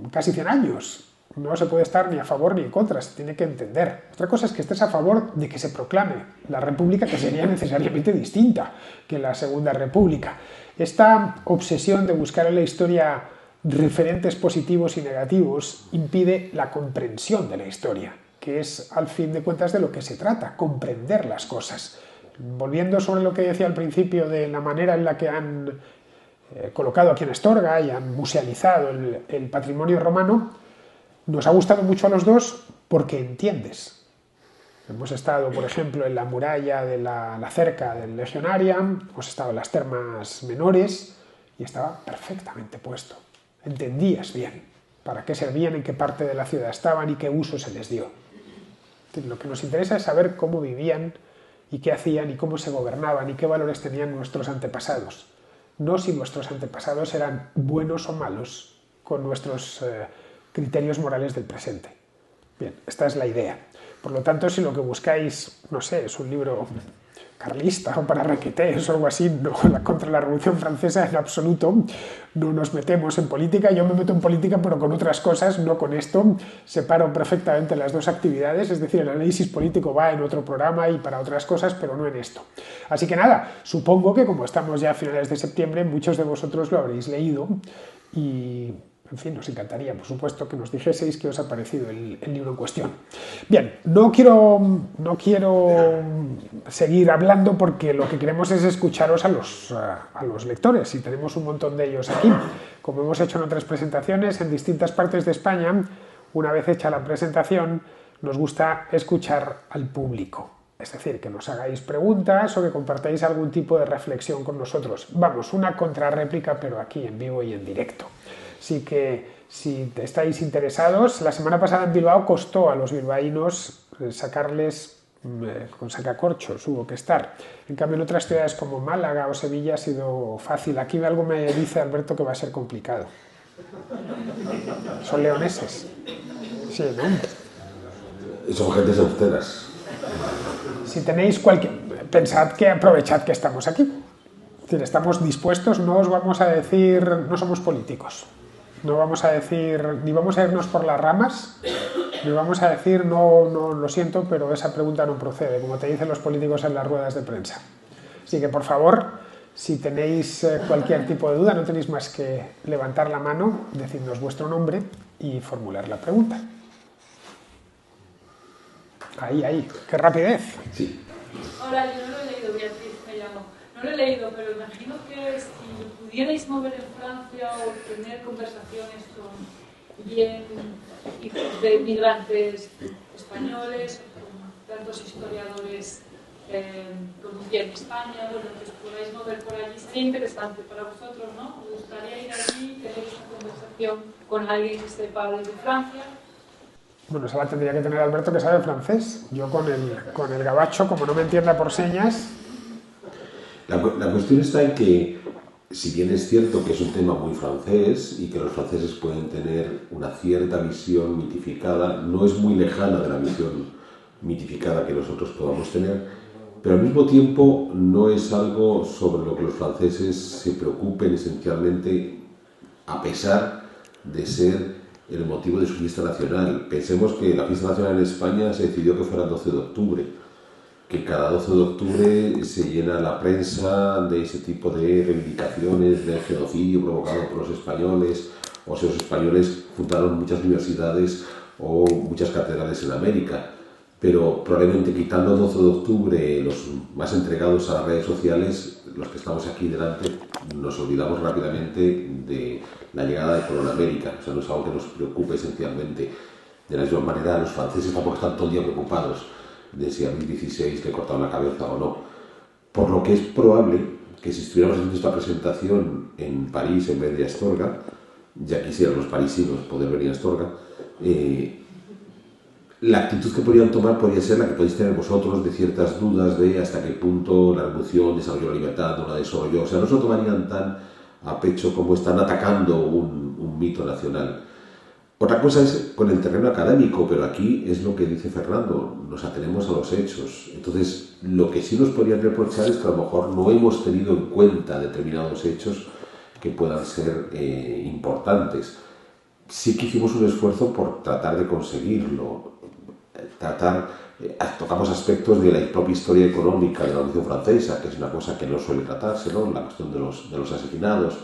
casi 100 años. No se puede estar ni a favor ni en contra, se tiene que entender. Otra cosa es que estés a favor de que se proclame la República, que sería necesariamente distinta que la Segunda República. Esta obsesión de buscar en la historia referentes positivos y negativos impide la comprensión de la historia, que es, al fin de cuentas, de lo que se trata, comprender las cosas. Volviendo sobre lo que decía al principio de la manera en la que han colocado aquí en Astorga y han musealizado el patrimonio romano, nos ha gustado mucho a los dos porque entiendes. Hemos estado, por ejemplo, en la muralla de la cerca del Legionaria, hemos estado en las termas menores y estaba perfectamente puesto. Entendías bien para qué servían, en qué parte de la ciudad estaban y qué uso se les dio. Lo que nos interesa es saber cómo vivían y qué hacían y cómo se gobernaban y qué valores tenían nuestros antepasados. No si nuestros antepasados eran buenos o malos con nuestros criterios morales del presente. Bien, esta es la idea. Por lo tanto, si lo que buscáis, no sé, es un libro carlista o para requetés o algo así, no, contra la Revolución Francesa en absoluto, no nos metemos en política. Yo me meto en política pero con otras cosas, no con esto. Separo perfectamente las dos actividades, es decir, el análisis político va en otro programa y para otras cosas, pero no en esto. Así que nada, supongo que como estamos ya a finales de septiembre, muchos de vosotros lo habréis leído y, en fin, nos encantaría, por supuesto, que nos dijeseis qué os ha parecido el libro en cuestión. Bien, no quiero seguir hablando porque lo que queremos es escucharos a los lectores y tenemos un montón de ellos aquí. Como hemos hecho en otras presentaciones en distintas partes de España, una vez hecha la presentación, nos gusta escuchar al público. Es decir, que nos hagáis preguntas o que compartáis algún tipo de reflexión con nosotros. Vamos, una contrarréplica, pero aquí en vivo y en directo. Así que si estáis interesados, la semana pasada en Bilbao costó a los bilbaínos sacarles con sacacorchos, hubo que estar. En cambio, en otras ciudades como Málaga o Sevilla ha sido fácil. Aquí algo me dice Alberto que va a ser complicado. Son leoneses. Sí, ¿no? Son gentes austeras. Si tenéis pensad que aprovechad que estamos aquí. Es decir, estamos dispuestos, no os vamos a decir, no somos políticos. No vamos a decir, ni vamos a irnos por las ramas, ni vamos a decir, no, lo siento, pero esa pregunta no procede, como te dicen los políticos en las ruedas de prensa. Así que, por favor, si tenéis cualquier tipo de duda, no tenéis más que levantar la mano, decidnos vuestro nombre y formular la pregunta. Ahí, qué rapidez. Sí. Hola, yo no lo he leído, Beatriz me llamo. No lo he leído, pero imagino que si pudierais mover en Francia o tener conversaciones con bien hijos de inmigrantes españoles, con tantos historiadores en España, bueno, que os podáis mover por allí, sería interesante para vosotros, ¿no? Me gustaría ir allí, tener esta conversación con alguien que sepa desde Francia. Bueno, esa la tendría que tener Alberto, que sabe francés. Yo con el gabacho, como no me entienda por señas... La cuestión está en que, si bien es cierto que es un tema muy francés y que los franceses pueden tener una cierta visión mitificada, no es muy lejana de la visión mitificada que nosotros podamos tener, pero al mismo tiempo no es algo sobre lo que los franceses se preocupen esencialmente, a pesar de ser el motivo de su fiesta nacional. Pensemos que la fiesta nacional en España se decidió que fuera el 12 de octubre, que cada 12 de octubre se llena la prensa de ese tipo de reivindicaciones del genocidio provocado por los españoles, o si los españoles fundaron muchas universidades o muchas catedrales en América. Pero probablemente quitando el 12 de octubre, los más entregados a las redes sociales, los que estamos aquí delante, nos olvidamos rápidamente de la llegada de Colón a América. O sea, no es algo que nos preocupe esencialmente. De la misma manera, los franceses tampoco están todo el día preocupados de si a Luis XVI le cortaron la cabeza o no. Por lo que es probable que si estuviéramos haciendo esta presentación en París en vez de Astorga, ya quisieran los parisinos poder venir a Astorga, la actitud que podrían tomar podría ser la que podéis tener vosotros, de ciertas dudas de hasta qué punto la revolución desarrolló la libertad, no la desarrolló. O sea, no se lo tomarían tan a pecho como están atacando un mito nacional. Otra cosa es con el terreno académico, pero aquí es lo que dice Fernando, nos atenemos a los hechos. Entonces, lo que sí nos podrían reprochar es que a lo mejor no hemos tenido en cuenta determinados hechos que puedan ser importantes. Sí que hicimos un esfuerzo por tratar de conseguirlo. Tocamos aspectos de la propia historia económica de la Revolución Francesa, que es una cosa que no suele tratarse, ¿no? La cuestión de los asesinados.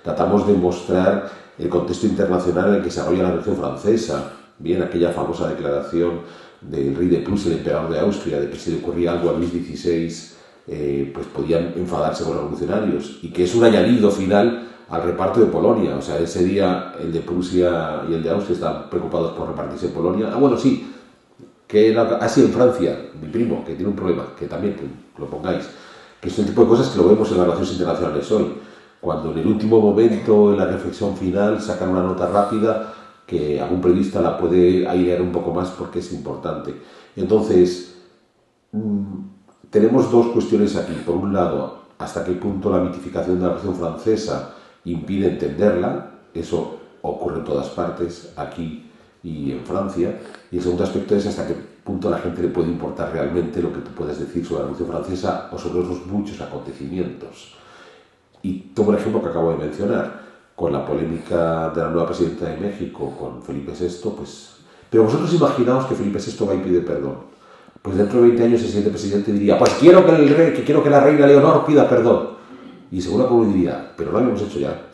Tratamos de mostrar el contexto internacional en el que se desarrolla la Revolución Francesa, bien aquella famosa declaración del rey de Prusia y el emperador de Austria, de que si le ocurría algo a Luis XVI, pues podían enfadarse con los revolucionarios, y que es un añadido final al reparto de Polonia. O sea, ese día el de Prusia y el de Austria estaban preocupados por repartirse Polonia. Bueno, sí, que así en Francia, mi primo, que tiene un problema, que también que lo pongáis, que es un tipo de cosas que lo vemos en las relaciones internacionales hoy, cuando en el último momento, en la reflexión final, sacan una nota rápida que algún periodista la puede airear un poco más porque es importante. Entonces, tenemos dos cuestiones aquí. Por un lado, hasta qué punto la mitificación de la Revolución Francesa impide entenderla. Eso ocurre en todas partes, aquí y en Francia. Y el segundo aspecto es hasta qué punto a la gente le puede importar realmente lo que tú puedes decir sobre la Revolución Francesa o sobre otros muchos acontecimientos. Y tomo el ejemplo que acabo de mencionar, con la polémica de la nueva presidenta de México, con Felipe VI, pues... Pero vosotros imaginaos que Felipe VI va y pide perdón. Pues dentro de 20 años el siguiente presidente diría, pues quiero que la reina Leonor pida perdón. Y seguro que uno diría, pero no lo hemos hecho ya.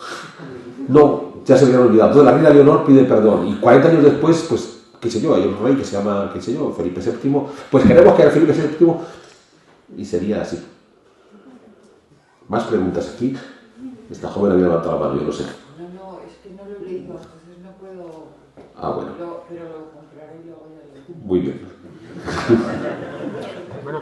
No, ya se habían olvidado. Entonces la reina Leonor pide perdón. Y 40 años después, pues, qué sé yo, hay un rey que se llama, qué sé yo, Felipe VII. Pues queremos que era Felipe VII. Y sería así. ¿Más preguntas aquí? Esta joven había levantado la mano, yo no sé. No, es que no lo he leído, entonces no puedo... Bueno. Pero lo compraré y lo voy a leer. Muy bien. Bueno,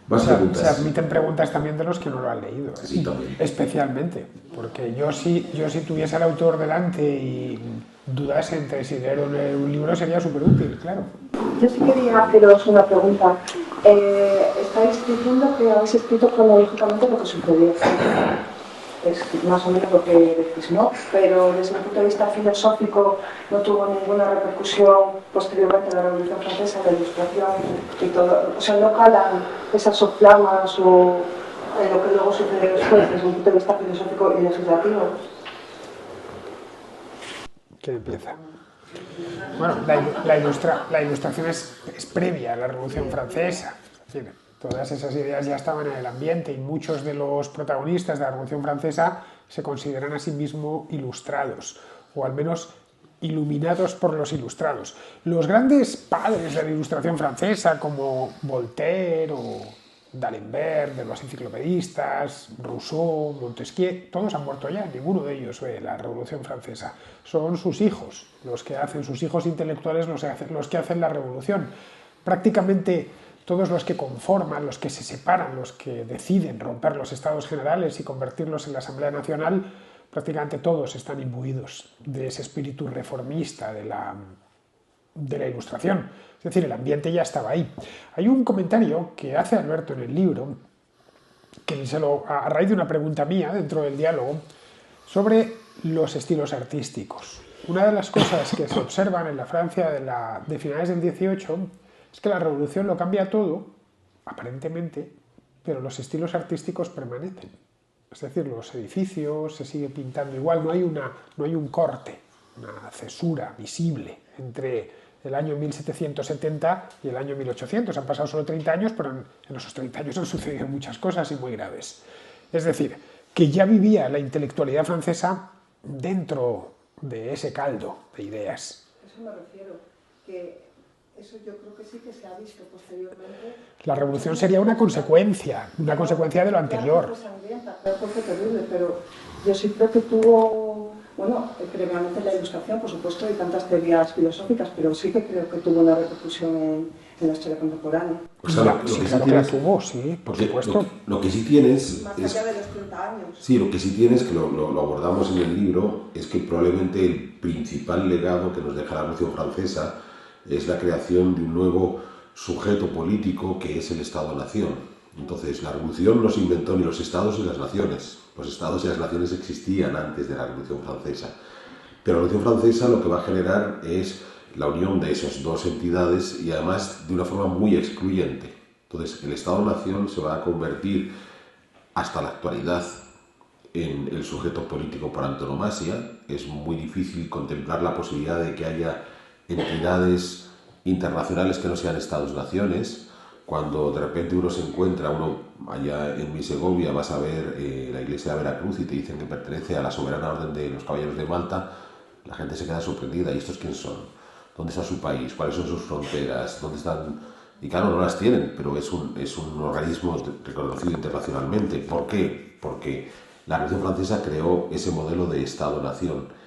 más preguntas. Se admiten preguntas también de los que no lo han leído. Sí, también. Especialmente, porque yo si tuviese al autor delante y dudase entre si leer un libro sería súper útil, claro. Yo sí quería haceros una pregunta. Estáis diciendo que habéis escrito cronológicamente lo que sucedió. Es más o menos lo que decís, ¿no? Pero desde un punto de vista filosófico no tuvo ninguna repercusión posteriormente a la Revolución Francesa, la Ilustración y todo. O sea, no calan esas soflamas o en lo que luego sucedió después desde un punto de vista filosófico y legislativo. ¿Quién empieza? Bueno, la ilustración es previa a la Revolución Francesa. Es decir, todas esas ideas ya estaban en el ambiente y muchos de los protagonistas de la Revolución Francesa se consideran a sí mismos ilustrados, o al menos iluminados por los ilustrados. Los grandes padres de la Ilustración francesa, como Voltaire o D'Alembert, de los enciclopedistas, Rousseau, Montesquieu, todos han muerto ya, ninguno de ellos ve la Revolución Francesa. Son sus hijos, los que hacen, sus hijos intelectuales, los que hacen la revolución. prácticamente todos los que conforman, los que se separan, los que deciden romper los estados generales y convertirlos en la Asamblea Nacional, prácticamente todos están imbuidos de ese espíritu reformista de la Ilustración. Es decir, el ambiente ya estaba ahí. Hay un comentario que hace Alberto en el libro, que a raíz de una pregunta mía dentro del diálogo, sobre los estilos artísticos. Una de las cosas que se observan en la Francia de finales del 18 es que la revolución lo cambia todo, aparentemente, pero los estilos artísticos permanecen. Es decir, los edificios se siguen pintando igual, no hay un corte, una cesura visible entre el año 1770 y el año 1800. Han pasado solo 30 años, pero en esos 30 años han sucedido muchas cosas y muy graves. Es decir, que ya vivía la intelectualidad francesa dentro de ese caldo de ideas. Eso me refiero, que eso yo creo que sí que se ha visto posteriormente. La revolución sería una consecuencia de lo anterior. Claro, fue sangrienta, claro, fue terrible, pero yo sí creo que tuvo, bueno, previamente la Ilustración, por supuesto, hay tantas teorías filosóficas, pero sí que creo que tuvo una repercusión en la historia contemporánea. O sea, Sí, claro que la tuvo, sí, por supuesto. Lo que sí tienes Más es... allá de los 30 años. Sí, lo que sí tienes, que lo abordamos en el libro, es que probablemente el principal legado que nos deja la Revolución Francesa es la creación de un nuevo sujeto político que es el Estado-Nación. Entonces, la Revolución no se inventó ni los Estados ni las naciones. Los Estados y las naciones existían antes de la Revolución Francesa. Pero la Revolución Francesa lo que va a generar es la unión de esas dos entidades y además de una forma muy excluyente. Entonces, el Estado-Nación se va a convertir hasta la actualidad en el sujeto político por antonomasia. Es muy difícil contemplar la posibilidad de que haya entidades internacionales que no sean estados-naciones. Cuando de repente uno se encuentra, allá en mi Segovia, vas a ver la iglesia de Veracruz y te dicen que pertenece a la soberana orden de los caballeros de Malta, la gente se queda sorprendida. ¿Y estos quién son? ¿Dónde está su país? ¿Cuáles son sus fronteras? ¿Dónde están? Y claro, no las tienen, pero es un organismo reconocido internacionalmente. ¿Por qué? Porque la Revolución Francesa creó ese modelo de Estado-Nación.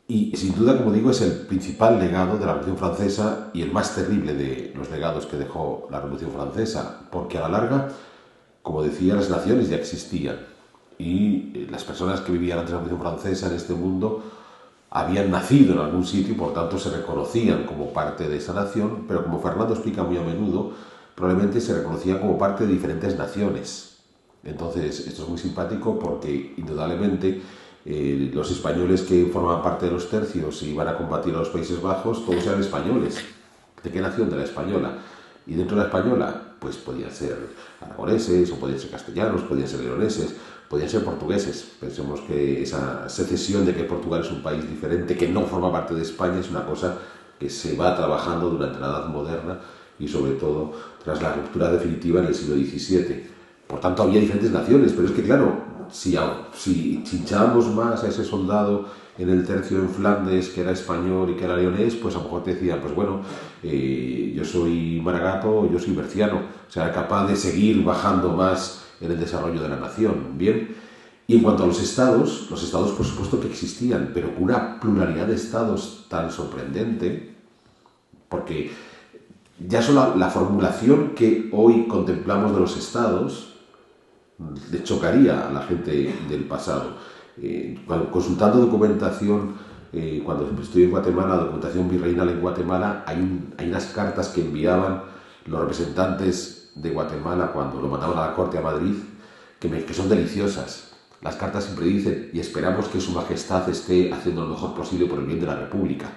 Y sin duda, como digo, es el principal legado de la Revolución Francesa y el más terrible de los legados que dejó la Revolución Francesa, porque a la larga, como decía, las naciones ya existían y las personas que vivían antes de la Revolución Francesa en este mundo habían nacido en algún sitio y por tanto se reconocían como parte de esa nación, pero como Fernando explica muy a menudo, probablemente se reconocían como parte de diferentes naciones. Entonces, esto es muy simpático porque indudablemente los españoles que formaban parte de los tercios y iban a combatir a los Países Bajos, todos eran españoles. ¿De qué nación? De la española. Y dentro de la española, pues podían ser aragoneses, o podían ser castellanos, podían ser leoneses, podían ser portugueses. Pensemos que esa secesión de que Portugal es un país diferente, que no forma parte de España, es una cosa que se va trabajando durante la Edad Moderna y sobre todo tras la ruptura definitiva en el siglo XVII. Por tanto, había diferentes naciones, pero es que claro, si chinchábamos más a ese soldado en el tercio en Flandes, que era español y que era leonés, pues a lo mejor te decían, pues bueno, yo soy maragato, yo soy berciano. O sea, era capaz de seguir bajando más en el desarrollo de la nación, ¿bien? Y en cuanto a los estados por supuesto que existían, pero con una pluralidad de estados tan sorprendente, porque ya solo la formulación que hoy contemplamos de los estados le chocaría a la gente del pasado. Consultando documentación, cuando estuve en Guatemala, documentación virreinal en Guatemala, hay unas cartas que enviaban los representantes de Guatemala cuando lo mandaban a la corte a Madrid, que son deliciosas. Las cartas siempre dicen, y esperamos que su majestad esté haciendo lo mejor posible por el bien de la República.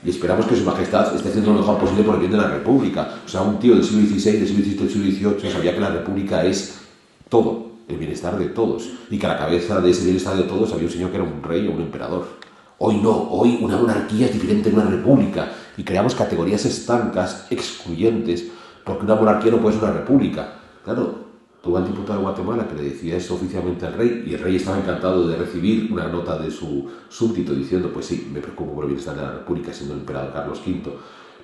Y esperamos que su majestad esté haciendo lo mejor posible por el bien de la República. O sea, un tío del siglo XVI, del siglo XVII, del siglo XVIII sabía que la República es todo, el bienestar de todos. Y que a la cabeza de ese bienestar de todos había un señor que era un rey o un emperador. Hoy no, hoy una monarquía es diferente de una república. Y creamos categorías estancas, excluyentes, porque una monarquía no puede ser una república. Claro, tuvo al diputado de Guatemala que le decía eso oficialmente al rey, y el rey estaba encantado de recibir una nota de su súbdito diciendo, pues sí, me preocupo por el bienestar de la República, siendo el emperador Carlos V.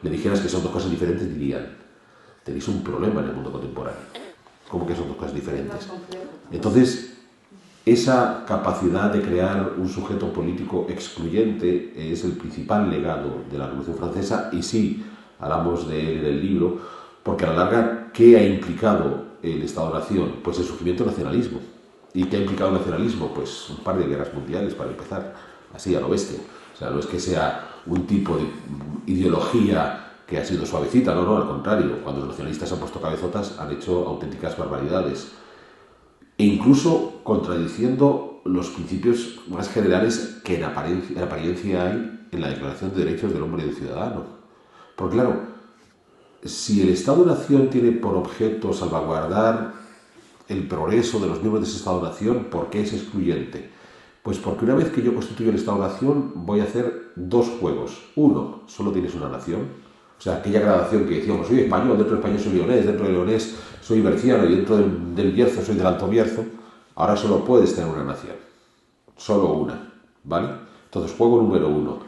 Le dijeras que son dos cosas diferentes, dirían, tenéis un problema en el mundo contemporáneo. ¿Cómo que son dos cosas diferentes? Entonces, esa capacidad de crear un sujeto político excluyente es el principal legado de la Revolución Francesa, y sí, hablamos de él en el libro, porque a la larga, ¿qué ha implicado el Estado-Nación? Pues el surgimiento del nacionalismo. ¿Y qué ha implicado el nacionalismo? Pues un par de guerras mundiales, para empezar, así a lo bestia. O sea, no es que sea un tipo de ideología que ha sido suavecita, no, al contrario. Cuando los nacionalistas han puesto cabezotas, han hecho auténticas barbaridades. E incluso contradiciendo los principios más generales que en apariencia hay en la Declaración de Derechos del Hombre y del Ciudadano. Porque claro, si el Estado-Nación tiene por objeto salvaguardar el progreso de los miembros de ese Estado-Nación, ¿por qué es excluyente? Pues porque una vez que yo constituyo el Estado-Nación voy a hacer dos juegos. Uno, solo tienes una nación. O sea, aquella gradación que decíamos, soy español, dentro de España soy leonés, dentro de leonés soy berciano y dentro del Bierzo soy del Alto Bierzo. Ahora solo puedes tener una nación. Solo una, ¿vale? Entonces, juego número uno.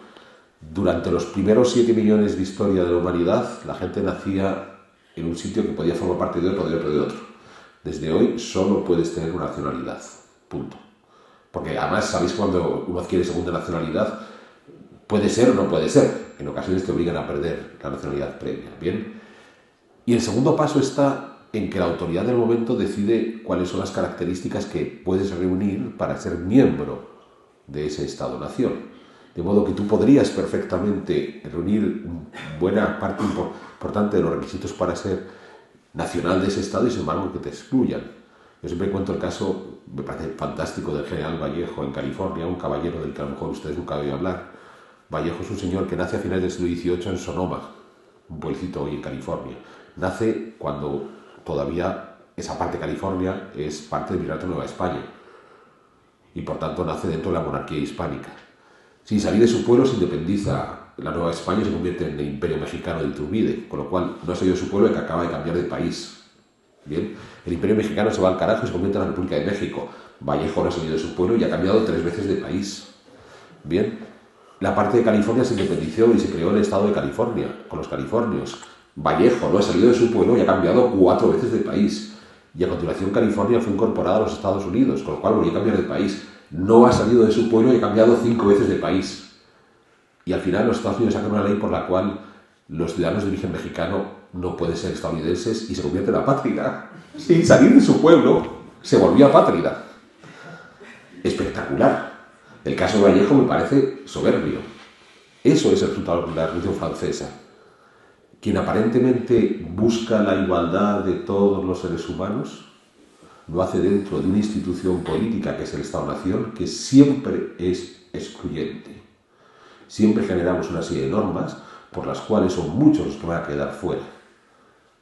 Durante los primeros 7 millones de historia de la humanidad, la gente nacía en un sitio que podía formar parte de otro, de otro, de otro. Desde hoy solo puedes tener una nacionalidad. Punto. Porque además, ¿sabéis cuando uno adquiere segunda nacionalidad? Puede ser o no puede ser. En ocasiones te obligan a perder la nacionalidad previa. ¿Bien? Y el segundo paso está en que la autoridad del momento decide cuáles son las características que puedes reunir para ser miembro de ese Estado-Nación. De modo que tú podrías perfectamente reunir buena parte importante de los requisitos para ser nacional de ese Estado y sin embargo que te excluyan. Yo siempre cuento el caso, me parece fantástico, del general Vallejo en California, un caballero del que a lo mejor ustedes nunca han oído hablar. Vallejo es un señor que nace a finales del siglo XVIII en Sonoma, un pueblecito hoy en California. Nace cuando todavía esa parte de California es parte del Virreinato de Nueva España y por tanto nace dentro de la monarquía hispánica. Sin salir de su pueblo se independiza la Nueva España y se convierte en el Imperio Mexicano de Iturbide, con lo cual no ha salido de su pueblo y que acaba de cambiar de país. Bien, el Imperio Mexicano se va al carajo y se convierte en la República de México. Vallejo no ha salido de su pueblo y ha cambiado 3 veces de país. Bien, la parte de California se independizó y se creó el Estado de California, con los californios. Vallejo no ha salido de su pueblo y ha cambiado 4 veces de país. Y a continuación California fue incorporada a los Estados Unidos, con lo cual volvió a cambiar de país. No ha salido de su pueblo y ha cambiado 5 veces de país. Y al final los Estados Unidos sacan una ley por la cual los ciudadanos de origen mexicano no pueden ser estadounidenses y se convierten en apátrida. Sin salir de su pueblo, se volvió apátrida. Espectacular. El caso de Vallejo me parece soberbio. Eso es el resultado de la Revolución Francesa. Quien aparentemente busca la igualdad de todos los seres humanos, lo hace dentro de una institución política que es el Estado-Nación, que siempre es excluyente. Siempre generamos una serie de normas por las cuales son muchos los que van a quedar fuera.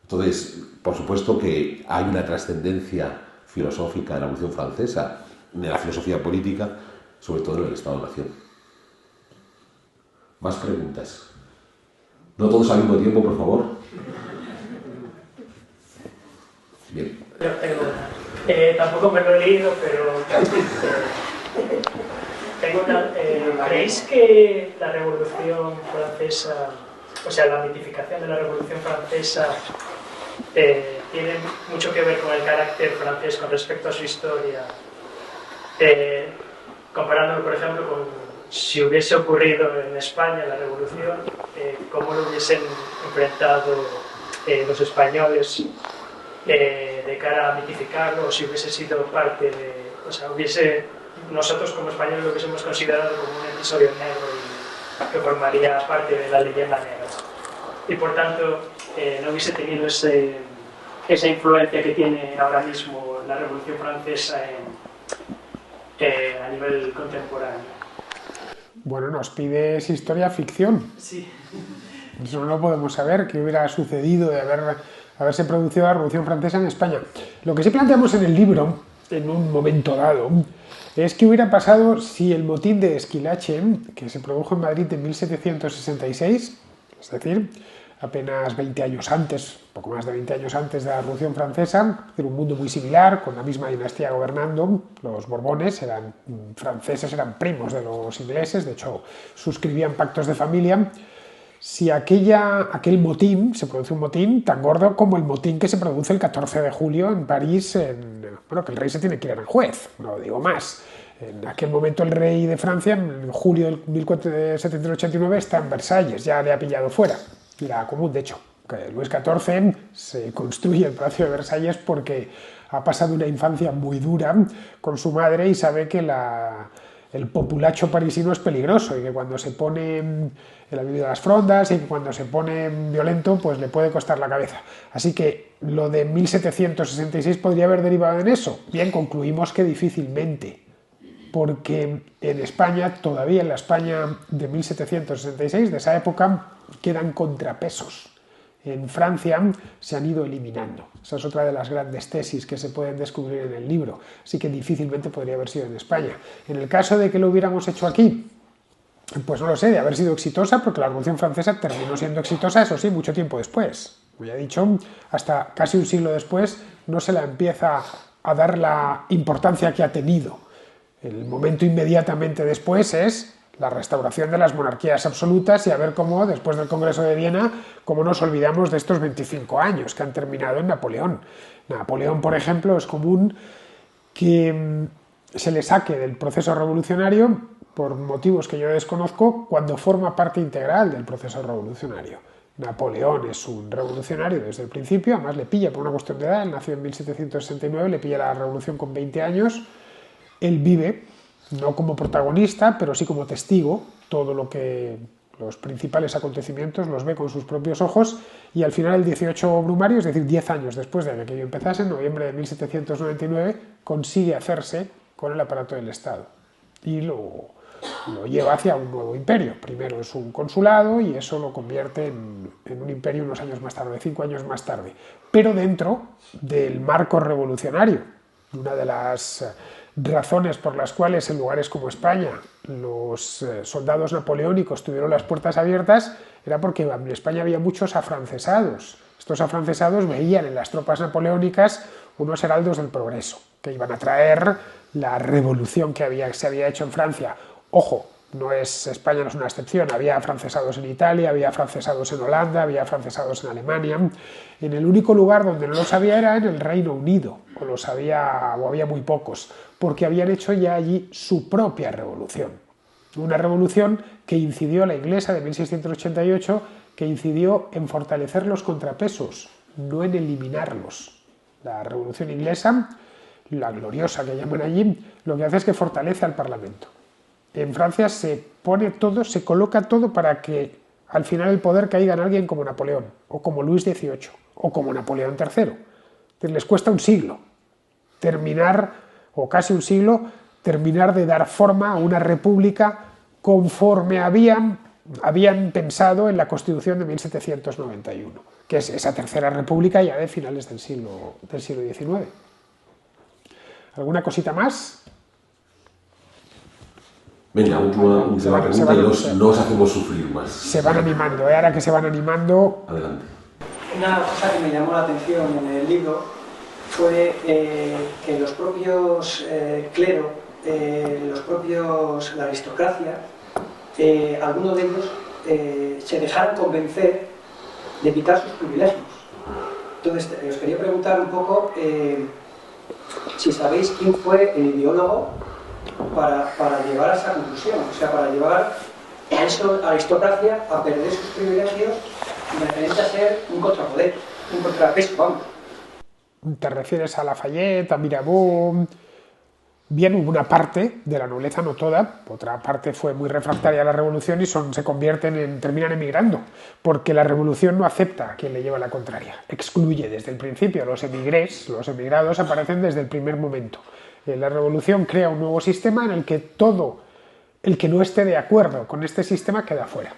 Entonces, por supuesto que hay una trascendencia filosófica de la Revolución Francesa, de la filosofía política, sobre todo en el Estado-Nación. Más preguntas. No todos al mismo tiempo, por favor. Bien. Yo tengo una. Tampoco me lo he leído, pero tengo una. ¿Creéis que la Revolución Francesa, o sea, la mitificación de la Revolución Francesa tiene mucho que ver con el carácter francés con respecto a su historia? Comparándolo, por ejemplo, con si hubiese ocurrido en España la revolución, cómo lo hubiesen enfrentado los españoles de cara a mitificarlo, o si hubiese sido parte de... O sea, nosotros como españoles lo hubiésemos considerado como un episodio negro y que formaría parte de la leyenda negra. Y por tanto, no hubiese tenido esa influencia que tiene ahora mismo la Revolución Francesa a nivel contemporáneo. Bueno, nos pides historia ficción. Sí. Eso no lo podemos saber, qué hubiera sucedido de haberse producido la Revolución Francesa en España. Lo que sí planteamos en el libro, en un momento dado, es qué hubiera pasado si el motín de Esquilache, que se produjo en Madrid en 1766, es decir, apenas 20 años antes, poco más de 20 años antes de la Revolución Francesa, en un mundo muy similar, con la misma dinastía gobernando. Los Borbones eran franceses, eran primos de los ingleses, de hecho suscribían pactos de familia. Si aquel motín, se produce un motín tan gordo como el motín que se produce el 14 de julio en París, que el rey se tiene que ir a Aranjuez, no digo más. En aquel momento el rey de Francia, en julio de 1789, está en Versalles, ya le ha pillado fuera. era común. De hecho, que Luis XIV se construye el Palacio de Versalles porque ha pasado una infancia muy dura con su madre y sabe que el populacho parisino es peligroso y que cuando se pone, él ha vivido las frondas y que cuando se pone violento pues le puede costar la cabeza. Así que lo de 1766 podría haber derivado en eso. Bien, concluimos que difícilmente, porque en España, todavía en la España de 1766, de esa época, quedan contrapesos. En Francia se han ido eliminando. Esa es otra de las grandes tesis que se pueden descubrir en el libro. Así que difícilmente podría haber sido en España. En el caso de que lo hubiéramos hecho aquí, pues no lo sé, de haber sido exitosa, porque la Revolución Francesa terminó siendo exitosa, eso sí, mucho tiempo después. Como ya he dicho, hasta casi un siglo después no se la empieza a dar la importancia que ha tenido. El momento inmediatamente después es la restauración de las monarquías absolutas y a ver cómo, después del Congreso de Viena, cómo nos olvidamos de estos 25 años que han terminado en Napoleón. Napoleón, por ejemplo, es común que se le saque del proceso revolucionario por motivos que yo desconozco cuando forma parte integral del proceso revolucionario. Napoleón es un revolucionario desde el principio, además le pilla por una cuestión de edad, él nació en 1769, le pilla la revolución con 20 años, él vive no como protagonista, pero sí como testigo, todo lo que los principales acontecimientos los ve con sus propios ojos y al final el 18 Brumario, es decir, 10 años después de que aquello empezase, en noviembre de 1799, consigue hacerse con el aparato del Estado y lo lleva hacia un nuevo imperio. Primero es un consulado y eso lo convierte en un imperio unos años más tarde, 5 años más tarde, pero dentro del marco revolucionario. Una de las razones por las cuales en lugares como España los soldados napoleónicos tuvieron las puertas abiertas era porque en España había muchos afrancesados. Estos afrancesados veían en las tropas napoleónicas unos heraldos del progreso, que iban a traer la revolución que se había hecho en Francia. Ojo, España no es una excepción, había afrancesados en Italia, había afrancesados en Holanda, había afrancesados en Alemania. En el único lugar donde no los había era en el Reino Unido, o había muy pocos, porque habían hecho ya allí su propia revolución. Una revolución que incidió, la inglesa de 1688, que incidió en fortalecer los contrapesos, no en eliminarlos. La revolución inglesa, la gloriosa que llaman allí, lo que hace es que fortalece al Parlamento. En Francia se pone todo, se coloca todo para que al final el poder caiga en alguien como Napoleón, o como Luis XVIII, o como Napoleón III. Entonces les cuesta un siglo terminar, o casi un siglo, terminar de dar forma a una república conforme habían pensado en la Constitución de 1791, que es esa tercera república ya de finales del siglo XIX. ¿Alguna cosita más? Venga, última pregunta y no os hacemos sufrir más. Se van animando, ahora que se van animando... Adelante. Una cosa que me llamó la atención en el libro fue que los propios clero, la aristocracia, algunos de ellos se dejaron convencer de quitar sus privilegios. Entonces, os quería preguntar un poco si sabéis quién fue el ideólogo para llevar a esa conclusión, o sea, para llevar a esa aristocracia a perder sus privilegios referente a ser un contrapoder, un contrapeso, vamos. ¿Te refieres a Lafayette, a Mirabeau? Bien, hubo una parte de la nobleza, no toda, otra parte fue muy refractaria a la revolución y terminan emigrando, porque la revolución no acepta a quien le lleva la contraria, excluye desde el principio. Los emigrados aparecen desde el primer momento. La revolución crea un nuevo sistema en el que todo el que no esté de acuerdo con este sistema queda fuera.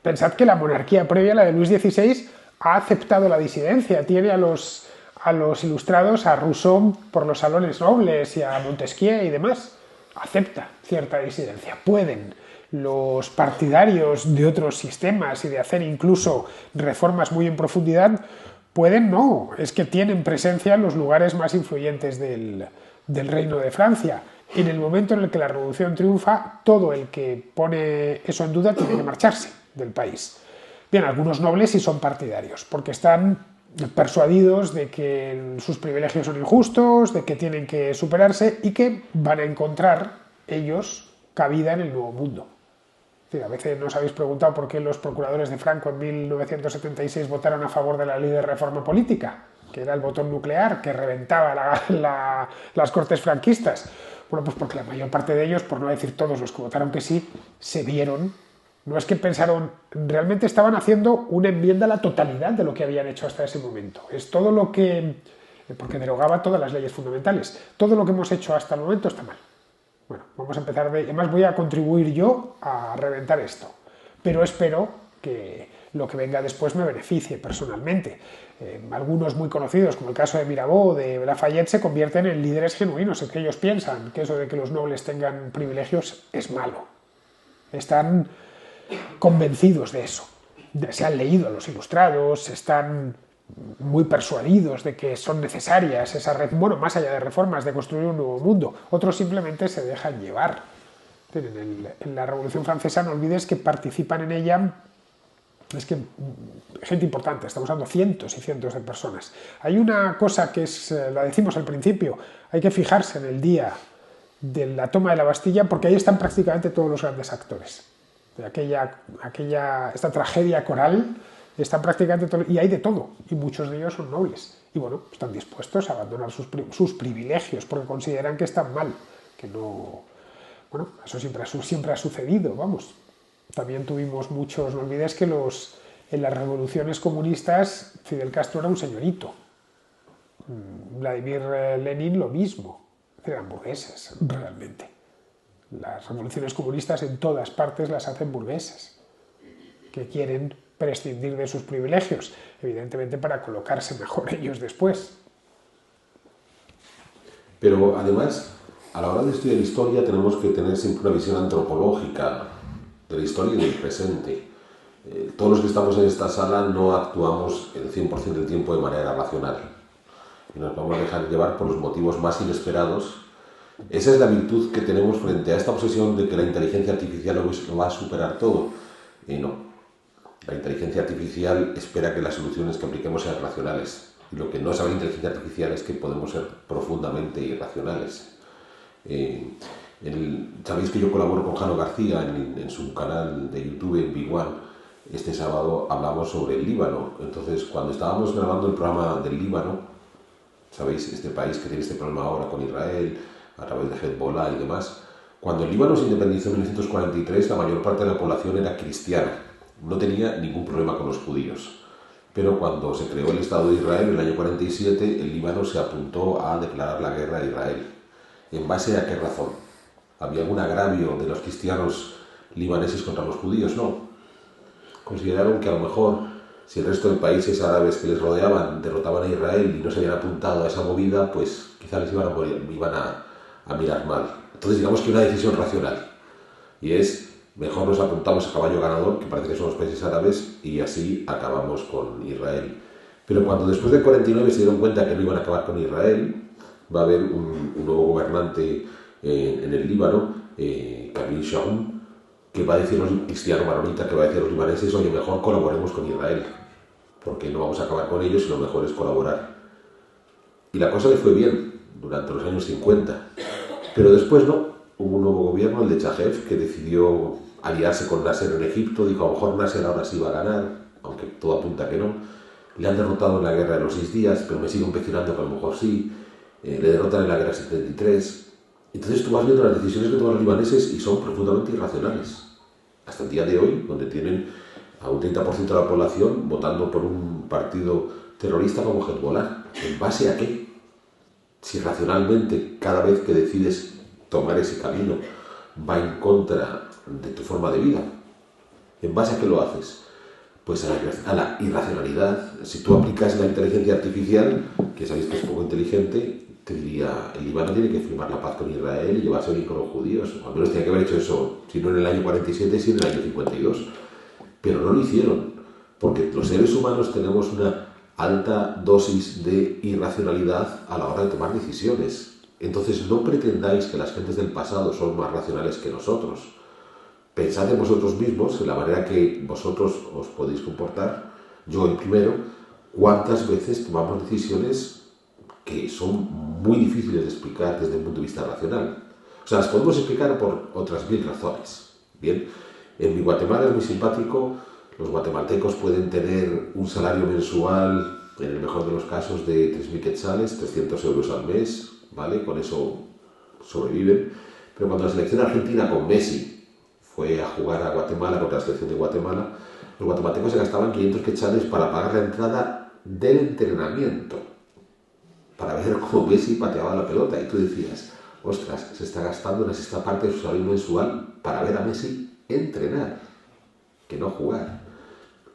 Pensad que la monarquía previa, la de Luis XVI, ha aceptado la disidencia, tiene a los ilustrados, a Rousseau por los salones nobles y a Montesquieu y demás. Acepta cierta disidencia. Pueden los partidarios de otros sistemas y de hacer incluso reformas muy en profundidad, pueden no, es que tienen presencia en los lugares más influyentes del Reino de Francia. En el momento en el que la revolución triunfa, todo el que pone eso en duda tiene que marcharse del país. Bien, algunos nobles sí son partidarios, porque están persuadidos de que sus privilegios son injustos, de que tienen que superarse y que van a encontrar ellos cabida en el nuevo mundo. A veces nos habéis preguntado por qué los procuradores de Franco en 1976 votaron a favor de la ley de reforma política, que era el botón nuclear que reventaba las cortes franquistas. Bueno, pues porque la mayor parte de ellos, por no decir todos los que votaron que sí, se vieron, no es que pensaron, realmente estaban haciendo una enmienda a la totalidad de lo que habían hecho hasta ese momento. Es todo lo que, porque derogaba todas las leyes fundamentales, todo lo que hemos hecho hasta el momento está mal. Bueno, vamos a empezar además voy a contribuir yo a reventar esto, pero espero que lo que venga después me beneficie personalmente. Algunos muy conocidos, como el caso de Mirabeau o de Lafayette, se convierten en líderes genuinos, en que ellos piensan que eso de que los nobles tengan privilegios es malo. Están convencidos de eso. Se han leído a los ilustrados, están muy persuadidos de que son necesarias esas, bueno, más allá de reformas, de construir un nuevo mundo. Otros simplemente se dejan llevar. En la Revolución Francesa no olvides que participan en ella, es que gente importante, estamos hablando cientos y cientos de personas. Hay una cosa que es, la decimos al principio, hay que fijarse en el día de la toma de la Bastilla, porque ahí están prácticamente todos los grandes actores. Esta tragedia coral, están prácticamente todos, y hay de todo, y muchos de ellos son nobles. Y bueno, están dispuestos a abandonar sus privilegios, porque consideran que están mal, que no... Bueno, eso siempre ha sucedido, vamos. También tuvimos muchos, no olvides que en las revoluciones comunistas Fidel Castro era un señorito. Vladimir Lenin lo mismo. Eran burgueses, realmente. Las revoluciones comunistas en todas partes las hacen burgueses, que quieren prescindir de sus privilegios, evidentemente para colocarse mejor ellos después. Pero además, a la hora de estudiar historia tenemos que tener siempre una visión antropológica de la historia y del presente. Todos los que estamos en esta sala no actuamos el 100% del tiempo de manera racional y nos vamos a dejar llevar por los motivos más inesperados. Esa es la virtud que tenemos frente a esta obsesión de que la inteligencia artificial lo va a superar todo. Y no. La inteligencia artificial espera que las soluciones que apliquemos sean racionales. Y lo que no sabe la inteligencia artificial es que podemos ser profundamente irracionales. Sabéis que yo colaboro con Jano García en su canal de YouTube en Big One. Este sábado hablamos sobre el Líbano. Entonces, cuando estábamos grabando el programa del Líbano, sabéis, este país que tiene este problema ahora con Israel, a través de Hezbollah y demás, cuando el Líbano se independizó en 1943, la mayor parte de la población era cristiana. No tenía ningún problema con los judíos. Pero cuando se creó el Estado de Israel en el año 47, el Líbano se apuntó a declarar la guerra a Israel. ¿En base a qué razón? ¿Había algún agravio de los cristianos libaneses contra los judíos? No. Consideraron que a lo mejor, si el resto de países árabes que les rodeaban derrotaban a Israel y no se habían apuntado a esa movida, pues quizá les iban a mirar mal. Entonces digamos que una decisión racional. Y es, mejor nos apuntamos a caballo ganador, que parece que son los países árabes, y así acabamos con Israel. Pero cuando después del 49 se dieron cuenta que no iban a acabar con Israel, va a haber un nuevo gobernante en el Líbano, Camille Chaoun, que va a decir a los cristianos maronita, que va a decir a los libaneses, oye, mejor colaboremos con Israel, porque no vamos a acabar con ellos y lo mejor es colaborar. Y la cosa le fue bien durante los años 50, pero después no. Hubo un nuevo gobierno, el de Chajev, que decidió aliarse con Nasser en Egipto. Dijo, a lo mejor Nasser ahora sí va a ganar, aunque todo apunta que no. Le han derrotado en la guerra de los 6 días, pero me sigo empecinando que a lo mejor sí. Le derrotan en la guerra 73. Entonces tú vas viendo las decisiones que toman los libaneses y son profundamente irracionales. Hasta el día de hoy, donde tienen a un 30% de la población votando por un partido terrorista como Hezbollah. ¿En base a qué? Si racionalmente cada vez que decides tomar ese camino va en contra de tu forma de vida. ¿En base a qué lo haces? Pues a la irracionalidad. Si tú aplicas la inteligencia artificial, que sabéis que es poco inteligente, te diría, el Líbano tiene que firmar la paz con Israel y llevarse bien con los judíos. O al menos tenía que haber hecho eso, si no en el año 47, si en el año 52. Pero no lo hicieron, porque los seres humanos tenemos una alta dosis de irracionalidad a la hora de tomar decisiones. Entonces no pretendáis que las gentes del pasado son más racionales que nosotros. Pensad en vosotros mismos, en la manera que vosotros os podéis comportar, yo el primero, cuántas veces tomamos decisiones que son muy difíciles de explicar desde el punto de vista racional. O sea, las podemos explicar por otras 1000 razones. Bien, En mi Guatemala es muy simpático. Los guatemaltecos pueden tener un salario mensual, en el mejor de los casos, de 3.000 quetzales, 300 euros al mes, ¿vale? Con eso sobreviven. Pero cuando la selección argentina con Messi fue a jugar a Guatemala contra la selección de Guatemala, los guatemaltecos se gastaban 500 quetzales para pagar la entrada del entrenamiento, para ver cómo Messi pateaba la pelota. Y tú decías, ostras, se está gastando una sexta parte de su salario mensual para ver a Messi entrenar, que no jugar.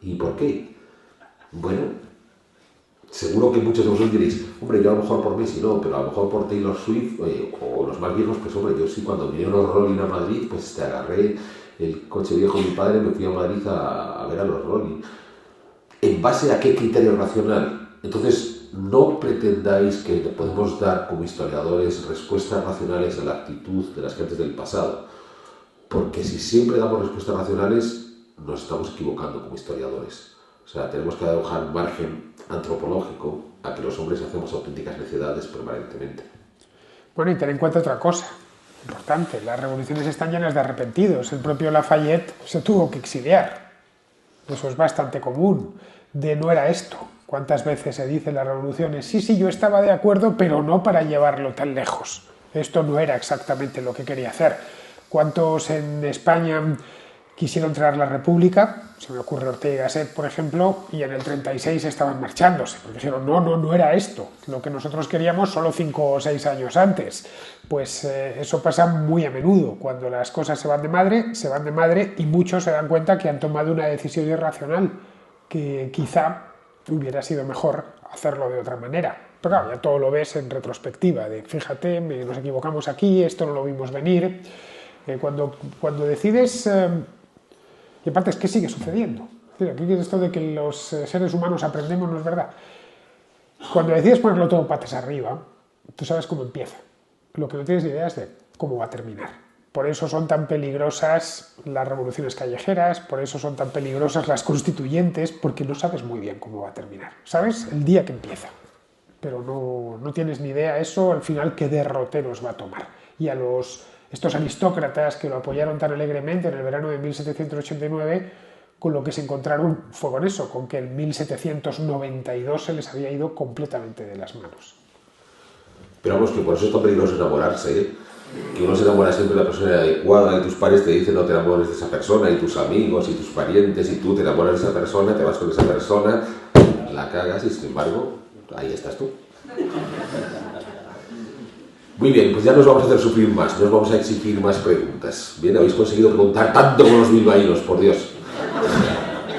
¿Y por qué? Bueno, seguro que muchos de vosotros diréis, hombre, yo a lo mejor por Messi no, pero a lo mejor por Taylor Swift, o los más viejos, pues hombre, yo sí, cuando vinieron los Rolling a Madrid, pues te agarré el coche viejo de mi padre, me fui a Madrid a ver a los Rolling. ¿En base a qué criterio racional? Entonces, no pretendáis que podemos dar como historiadores respuestas racionales a la actitud de las gentes del pasado, porque si siempre damos respuestas racionales, nos estamos equivocando como historiadores. O sea, tenemos que dejar un margen antropológico a que los hombres hacemos auténticas necedades permanentemente. Bueno, y ten en cuenta otra cosa importante, las revoluciones están llenas de arrepentidos. El propio Lafayette se tuvo que exiliar. Eso es bastante común. De no era esto. ¿Cuántas veces se dice en las revoluciones? Sí, yo estaba de acuerdo, pero no para llevarlo tan lejos. Esto no era exactamente lo que quería hacer. ¿Cuántos en España quisieron traer la República? Se me ocurre Ortega y Gasset, por ejemplo, y en el 36 estaban marchándose, porque dijeron, no era esto, lo que nosotros queríamos solo 5 o 6 años antes. Pues eso pasa muy a menudo, cuando las cosas se van de madre y muchos se dan cuenta que han tomado una decisión irracional, que quizá hubiera sido mejor hacerlo de otra manera. Pero claro, ya todo lo ves en retrospectiva, de fíjate, nos equivocamos aquí, esto no lo vimos venir. Cuando decides... Y aparte es que sigue sucediendo. Aquí esto de que los seres humanos aprendemos no es verdad. Cuando decides ponerlo todo patas arriba, tú sabes cómo empieza. Lo que no tienes ni idea es de cómo va a terminar. Por eso son tan peligrosas las revoluciones callejeras, por eso son tan peligrosas las constituyentes, porque no sabes muy bien cómo va a terminar. Sabes el día que empieza, pero no tienes ni idea eso al final qué derroteros va a tomar. Y a estos aristócratas que lo apoyaron tan alegremente en el verano de 1789, con lo que se encontraron fue con eso, con que en 1792 se les había ido completamente de las manos. Pero vamos, que por eso es tan peligroso enamorarse, ¿eh? Que uno se enamora siempre de la persona adecuada, y tus padres te dicen no te enamores de esa persona, y tus amigos y tus parientes, y tú te enamoras de esa persona, te vas con esa persona, la cagas y sin embargo, ahí estás tú. Muy bien, pues ya nos vamos a hacer sufrir más, nos vamos a exigir más preguntas. Bien, habéis conseguido preguntar tanto como los bilbaínos, por Dios.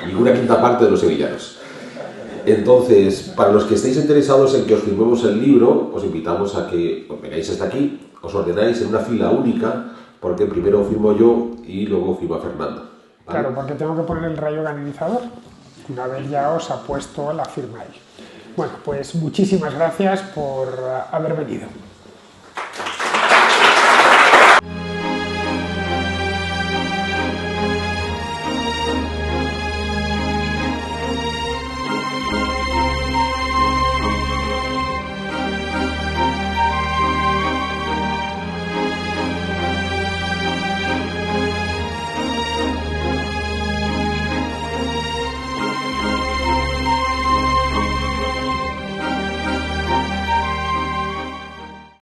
Y una quinta parte de los sevillanos. Entonces, para los que estéis interesados en que os firmemos el libro, os invitamos a que os vengáis hasta aquí, os ordenáis en una fila única, porque primero firmo yo y luego firma Fernando. ¿Vale? Claro, porque tengo que poner el rayo organizador. Una vez ya os ha puesto la firma ahí. Bueno, pues muchísimas gracias por haber venido.